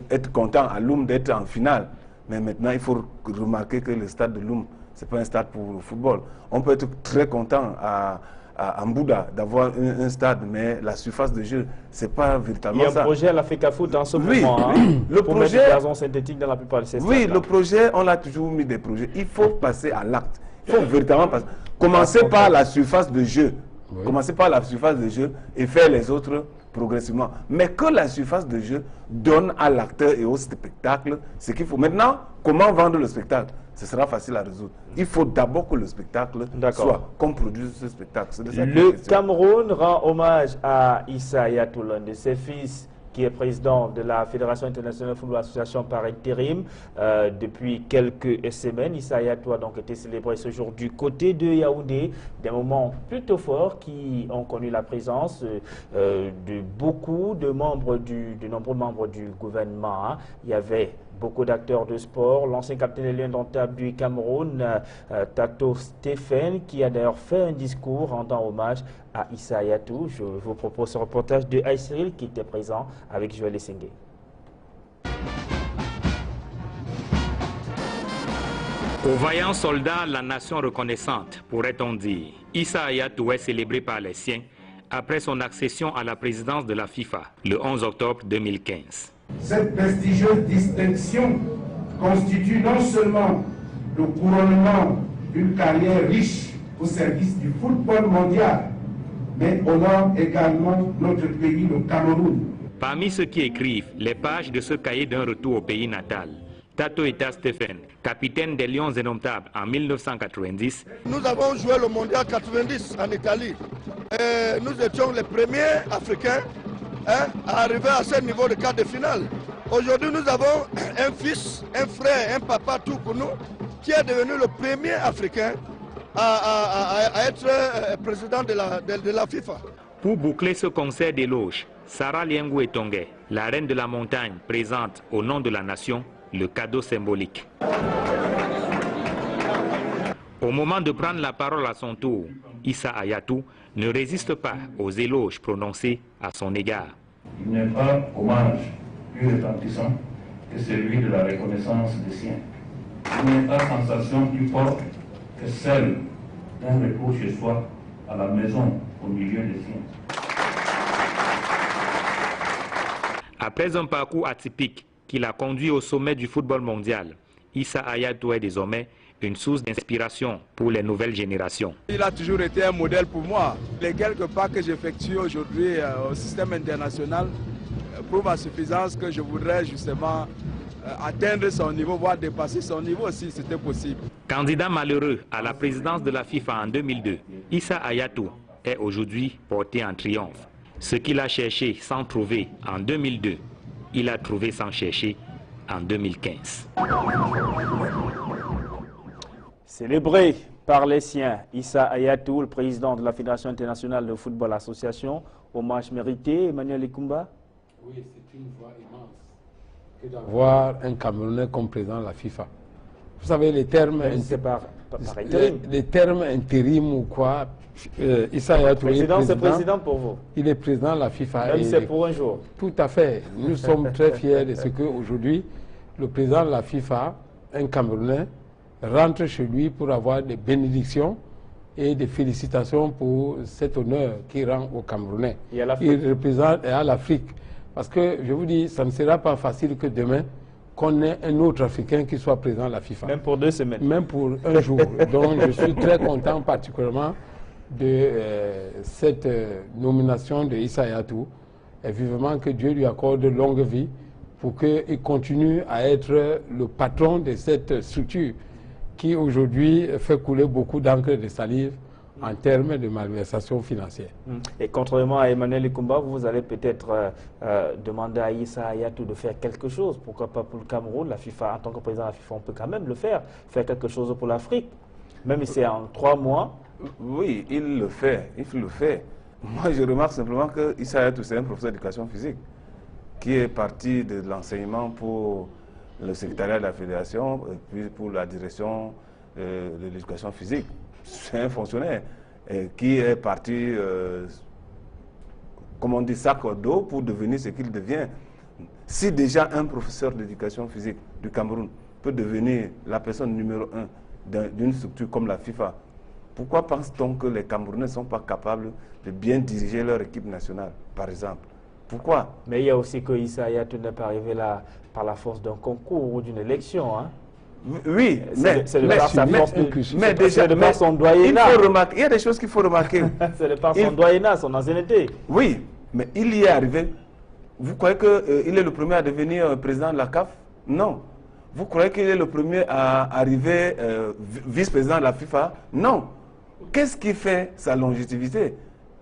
être content à Loum d'être en finale, mais maintenant il faut remarquer que le stade de Loum, ce n'est pas un stade pour le football. On peut être très content à Mbouda d'avoir un stade, mais la surface de jeu, c'est pas véritablement ça.
Il y a un projet à la FECA Foot en ce moment,
le
pour
projet,
mettre des gazons synthétiques dans la plupart de ces stades.
Oui, le projet, on l'a toujours mis des projets. Il faut passer à l'acte. Il faut véritablement passer. Commencer par la surface de jeu. Oui. Commencer par la surface de jeu et faire les autres progressivement. Mais que la surface de jeu donne à l'acteur et au spectacle ce qu'il faut. Maintenant, comment vendre le spectacle? Ce sera facile à résoudre. Il faut d'abord que le spectacle soit, qu'on produise ce spectacle.
Le Cameroun rend hommage à Issa Hayatou, l'un de ses fils, qui est président de la Fédération internationale de football association par intérim depuis quelques semaines. Issa Hayatou a donc été célébré ce jour du côté de Yaoundé. Des moments plutôt forts qui ont connu la présence de beaucoup de membres de nombreux membres du gouvernement. Hein. Il y avait beaucoup d'acteurs de sport. L'ancien capitaine des Lions indomptables du Cameroun, Tato Stéphane, qui a d'ailleurs fait un discours rendant hommage à Issa Hayatou. Je vous propose ce reportage de Aïe Cyril qui était présent avec Joël Essengue.
Aux vaillants soldats, la nation reconnaissante, pourrait-on dire. Issa Hayatou est célébré par les siens après son accession à la présidence de la FIFA le 11 octobre 2015.
Cette prestigieuse distinction constitue non seulement le couronnement d'une carrière riche au service du football mondial, mais honore également notre pays, le Cameroun.
Parmi ceux qui écrivent les pages de ce cahier d'un retour au pays natal, Tato Stéphane, capitaine des Lions indomptables en 1990.
Nous avons joué le mondial 90 en Italie. Et nous étions les premiers Africains à arriver à ce niveau de quart de finale. Aujourd'hui, nous avons un fils, un frère, un papa, tout pour nous, qui est devenu le premier Africain à être président de la FIFA.
Pour boucler ce concert d'éloges, Sarah Liengou Etongue, la reine de la montagne, présente au nom de la nation le cadeau symbolique. Au moment de prendre la parole à son tour, Issa Hayatou ne résiste pas aux éloges prononcés à son égard.
Il n'est pas hommage plus retentissant que celui de la reconnaissance des siens. Il n'est pas sensation plus forte que celle d'un retour chez soi, à la maison, au milieu des siens.
Après un parcours atypique qui l'a conduit au sommet du football mondial, Issa Hayatou est désormais une source d'inspiration pour les nouvelles générations.
Il a toujours été un modèle pour moi. Les quelques pas que j'effectue aujourd'hui au système international prouvent à suffisance que je voudrais justement atteindre son niveau, voire dépasser son niveau si c'était possible.
Candidat malheureux à la présidence de la FIFA en 2002, Issa Hayatou est aujourd'hui porté en triomphe. Ce qu'il a cherché sans trouver en 2002, il a trouvé sans chercher en 2015.
Célébré par les siens, Issa Hayatou, le président de la Fédération internationale de football association, hommage mérité. Emmanuel Ikumba.
Oui, c'est une voix immense que d'avoir un Camerounais comme président de la FIFA. Vous savez, les termes intérim ou quoi, Issa Hayatou est président.
C'est président pour vous.
Il est président de la FIFA.
Même c'est pour un jour.
Tout à fait. Nous sommes très fiers de ce qu'aujourd'hui, le président de la FIFA, un Camerounais, rentre chez lui pour avoir des bénédictions et des félicitations pour cet honneur qu'il rend aux Camerounais. Il représente à l'Afrique. Parce que, je vous dis, ça ne sera pas facile que demain, qu'on ait un autre Africain qui soit présent à la FIFA.
Même pour 2 semaines.
Même pour un jour. Donc, je suis très content particulièrement de cette nomination de Issa Hayatou. Et vivement que Dieu lui accorde longue vie pour qu'il continue à être le patron de cette structure qui aujourd'hui fait couler beaucoup d'encre de salive en termes de malversation financière.
Et contrairement à Emmanuel Ikumba, vous allez peut-être demander à Issa Hayatou de faire quelque chose. Pourquoi pas pour le Cameroun? La FIFA, en tant que président de la FIFA, on peut quand même le faire. Faire quelque chose pour l'Afrique. Même si c'est en 3 mois.
Oui, il le fait. Il le fait. Moi, je remarque simplement que Issa Hayatou, c'est un professeur d'éducation physique qui est parti de l'enseignement pour le secrétariat de la fédération et puis pour la direction de l'éducation physique. c'est un fonctionnaire qui est parti, comme on dit, sac d'eau pour devenir ce qu'il devient. Si déjà un professeur d'éducation physique du Cameroun peut devenir la personne numéro 1 d'une structure comme la FIFA, pourquoi pense-t-on que les Camerounais ne sont pas capables de bien diriger leur équipe nationale, par exemple? Pourquoi?
Mais il y a aussi que Issa Hayatou n'est pas arrivé là par la force d'un concours ou d'une élection. Hein?
Oui, mais
déjà, de par son doyenat.
Il y a des choses qu'il faut remarquer.
C'est de par son doyenat, son ancienneté.
Oui, mais il y est arrivé. Vous croyez qu'il est le premier à devenir président de la CAF? Non. Vous croyez qu'il est le premier à arriver vice-président de la FIFA? Non. Qu'est-ce qui fait sa longévité?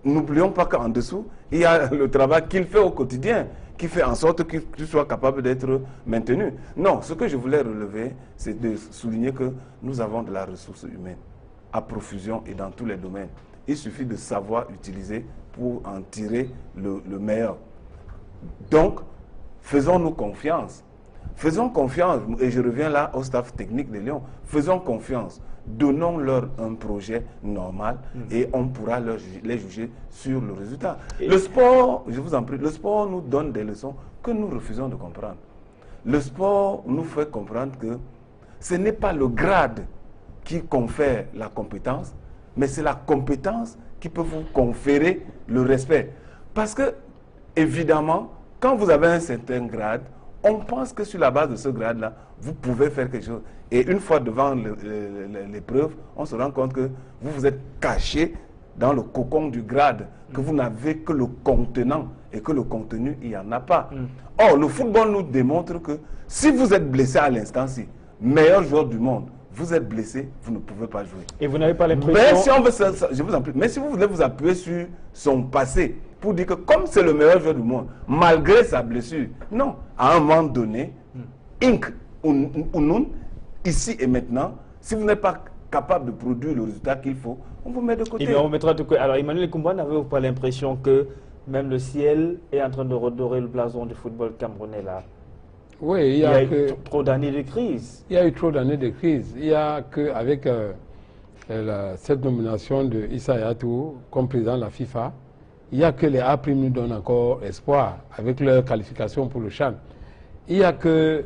N'oublions pas qu'en dessous, il y a le travail qu'il fait au quotidien, qui fait en sorte qu'il soit capable d'être maintenu. Non, ce que je voulais relever, c'est de souligner que nous avons de la ressource humaine à profusion et dans tous les domaines. Il suffit de savoir utiliser pour en tirer le meilleur. Donc, faisons-nous confiance. Faisons confiance, et je reviens là au staff technique de Lyon, faisons confiance. Donnons-leur un projet normal et on pourra les juger sur le résultat. Le sport, je vous en prie, le sport nous donne des leçons que nous refusons de comprendre. Le sport nous fait comprendre que ce n'est pas le grade qui confère la compétence, mais c'est la compétence qui peut vous conférer le respect. Parce que, évidemment, quand vous avez un certain grade, on pense que sur la base de ce grade-là, vous pouvez faire quelque chose. Et une fois devant l'épreuve, on se rend compte que vous vous êtes caché dans le cocon du grade, que vous n'avez que le contenant et que le contenu, il n'y en a pas. Or, le football nous démontre que si vous êtes blessé à l'instant-ci, meilleur joueur du monde, vous êtes blessé, vous ne pouvez pas jouer.
Et vous n'avez pas l'impression...
Mais si on veut, je vous en prie, mais si vous voulez vous appuyer sur son passé, pour dire que comme c'est le meilleur joueur du monde, malgré sa blessure, non, à un moment donné, Inc. ou non, ici et maintenant, si vous n'êtes pas capable de produire le résultat qu'il faut, on vous met de côté.
Et bien on mettra de côté. Alors Emmanuel Koumba, n'avez-vous pas l'impression que même le ciel est en train de redorer le blason du football camerounais là?
Oui,
il y a eu trop d'années de crise.
Il y a eu trop d'années de crise. Il y a qu'avec cette nomination de Issa Hayatou comme président de la FIFA, il n'y a que les A' nous donnent encore espoir avec leur qualification pour le CHAN. Il n'y a que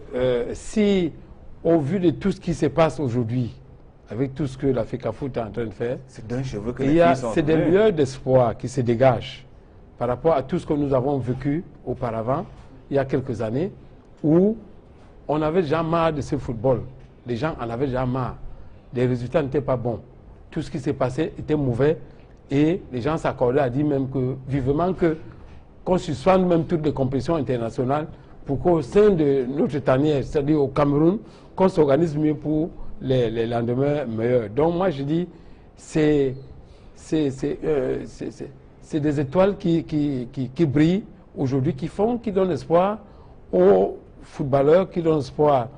si, au vu de tout ce qui se passe aujourd'hui, avec tout ce que la FECAFOOT est en train de faire,
c'est d'un cheveu que les filles sont
c'est des lueurs d'espoir qui se dégagent par rapport à tout ce que nous avons vécu auparavant, il y a quelques années, où on avait déjà marre de ce football. Les gens en avaient déjà marre. Les résultats n'étaient pas bons. Tout ce qui s'est passé était mauvais. Et les gens s'accordaient à dire même que, vivement qu'on suspende même toutes les compétitions internationales pour qu'au sein de notre tanière, c'est-à-dire au Cameroun, qu'on s'organise mieux pour les lendemains meilleurs. Donc moi je dis, c'est des étoiles qui brillent aujourd'hui, qui donnent espoir aux footballeurs, qui donnent espoir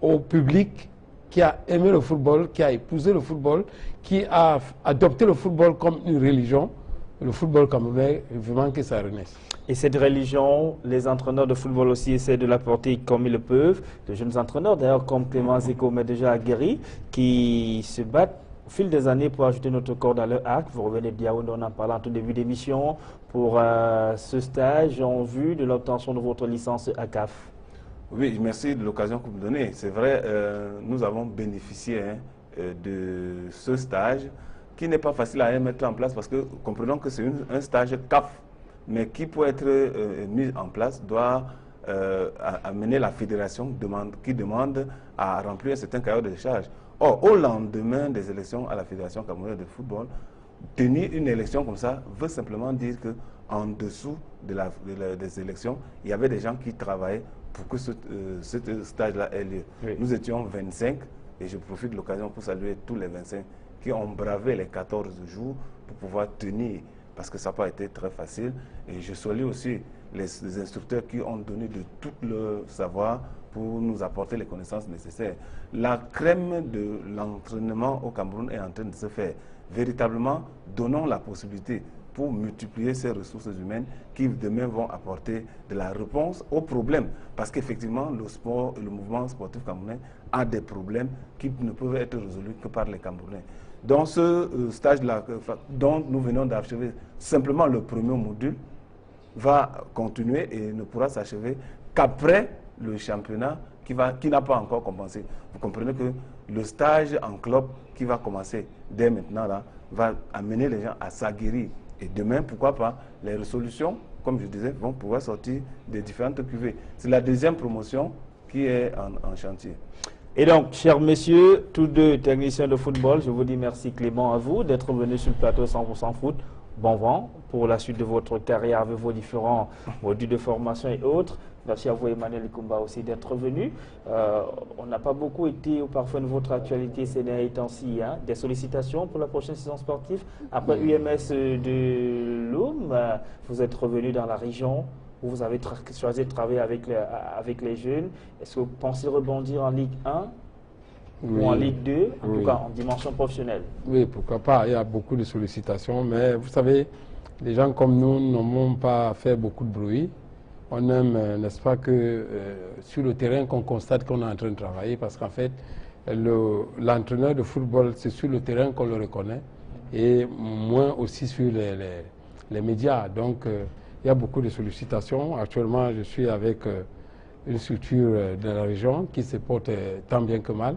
au public qui a aimé le football, qui a épousé le football, qui a adopté le football comme une religion. Le football camerounais, vraiment que ça renaisse.
Et cette religion, les entraîneurs de football aussi essaient de l'apporter comme ils le peuvent. De jeunes entraîneurs, d'ailleurs, comme Clément Zeko, mais déjà aguerris, qui se battent au fil des années pour ajouter notre corde à leur arc. Vous revenez de Yaoundé, on en parlait en tout début d'émission, pour ce stage en vue de l'obtention de votre licence à CAF.
Oui, merci de l'occasion que vous me donnez. C'est vrai, nous avons bénéficié de ce stage qui n'est pas facile à mettre en place parce que comprenons que c'est un stage CAF, mais qui pour être mis en place doit amener la fédération qui demande à remplir un certain cahier de charges. Or, au lendemain des élections à la Fédération camerounaise de football, tenir une élection comme ça veut simplement dire qu'en dessous des élections, il y avait des gens qui travaillaient pour que ce stage-là ait lieu. Oui. Nous étions 25 et je profite de l'occasion pour saluer tous les 25 qui ont bravé les 14 jours pour pouvoir tenir, parce que ça n'a pas été très facile. Et je salue aussi les instructeurs qui ont donné de tout leur savoir pour nous apporter les connaissances nécessaires. La crème de l'entraînement au Cameroun est en train de se faire. Véritablement, donnons la possibilité pour multiplier ces ressources humaines qui demain vont apporter de la réponse aux problèmes. Parce qu'effectivement, le sport et le mouvement sportif camerounais a des problèmes qui ne peuvent être résolus que par les Camerounais. Dans ce stage-là, dont nous venons d'achever simplement le premier module, va continuer et ne pourra s'achever qu'après le championnat qui n'a pas encore commencé. Vous comprenez que le stage en club qui va commencer dès maintenant là, va amener les gens à s'aguerrir. Et demain, pourquoi pas, les résolutions, comme je disais, vont pouvoir sortir des différentes cuvées. C'est la deuxième promotion qui est en chantier.
Et donc, chers messieurs, tous deux techniciens de football, je vous dis merci Clément à vous d'être venus sur le plateau 100% foot. Bon vent pour la suite de votre carrière avec vos différents modules de formation et autres. Merci à vous Emmanuel Ikumba aussi d'être venu. On n'a pas beaucoup été au parfum de votre actualité ces derniers temps-ci. Hein. Des sollicitations pour la prochaine saison sportive. Après UMS de Loum, vous êtes revenu dans la région où vous avez choisi de travailler avec les jeunes. Est-ce que vous pensez rebondir en Ligue 1 ou en Ligue 2, en tout cas en dimension professionnelle?
Oui, pourquoi pas. Il y a beaucoup de sollicitations, mais vous savez, les gens comme nous n'aimons pas faire beaucoup de bruit. On aime, n'est-ce pas, que sur le terrain qu'on constate qu'on est en train de travailler, parce qu'en fait, l'entraîneur de football, c'est sur le terrain qu'on le reconnaît, et moins aussi sur les médias. Donc, il y a beaucoup de sollicitations. Actuellement, je suis avec une structure de la région qui se porte tant bien que mal.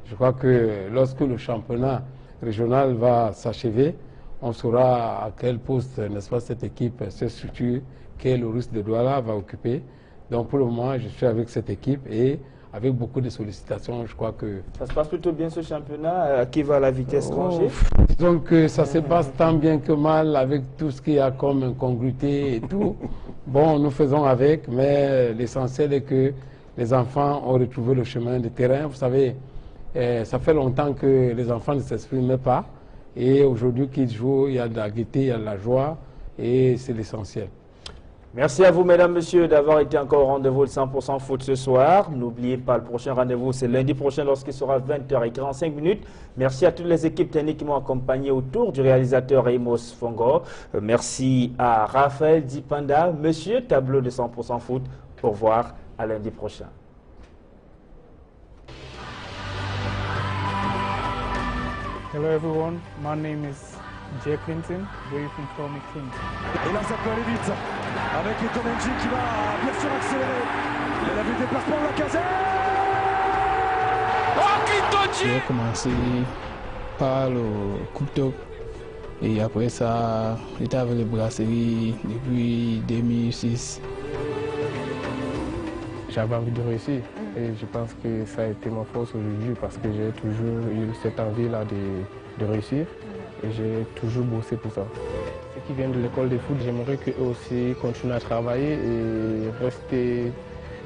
Je crois que lorsque le championnat régional va s'achever, on saura à quel poste, n'est-ce pas, cette équipe, cette structure qu'est le Russe de Douala va occuper. Donc pour le moment, je suis avec cette équipe et avec beaucoup de sollicitations, je crois que...
Ça se passe plutôt bien ce championnat, qui va à la vitesse rangée?
Disons que ça se passe tant bien que mal avec tout ce qu'il y a comme incongruité et tout. Bon, nous faisons avec, mais l'essentiel est que les enfants ont retrouvé le chemin de terrain. Vous savez, ça fait longtemps que les enfants ne s'expriment pas. Et aujourd'hui qu'ils jouent, il y a de la gaieté, il y a de la joie et c'est l'essentiel.
Merci à vous, mesdames, messieurs, d'avoir été encore au rendez-vous de 100% foot ce soir. N'oubliez pas, le prochain rendez-vous, c'est lundi prochain lorsqu'il sera 20h45. Merci à toutes les équipes techniques qui m'ont accompagné autour du réalisateur Amos Fongo. Merci à Raphaël Dipanda, monsieur tableau de 100% foot. Au revoir, à lundi prochain.
Hello everyone, my name is Jay Clinton, briefing from King.
Et là ça peut aller vite, avec Komenji qui va bien sûr accélérer. Il a vu le déplacement de la casette. Oh, Clinton!
J'ai commencé par le Coupe Top et après ça, j'étais avec les brasseries depuis 2006. J'avais envie de réussir et je pense que ça a été ma force aujourd'hui parce que j'ai toujours eu cette envie-là de réussir et j'ai toujours bossé pour ça. Ceux qui viennent de l'école de foot, j'aimerais qu'eux aussi continuent à travailler et rester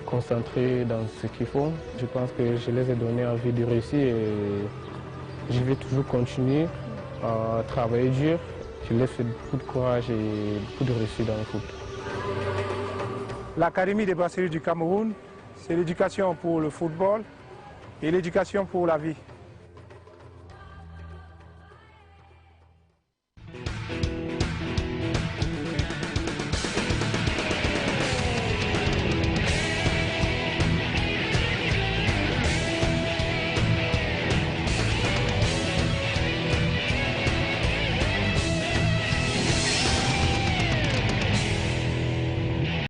concentrés dans ce qu'ils font. Je pense que je les ai donné envie de réussir et je vais toujours continuer à travailler dur. Je leur fais beaucoup de courage et beaucoup de réussite dans le foot.
L'Académie des brasseries du Cameroun, c'est l'éducation pour le football et l'éducation pour la vie.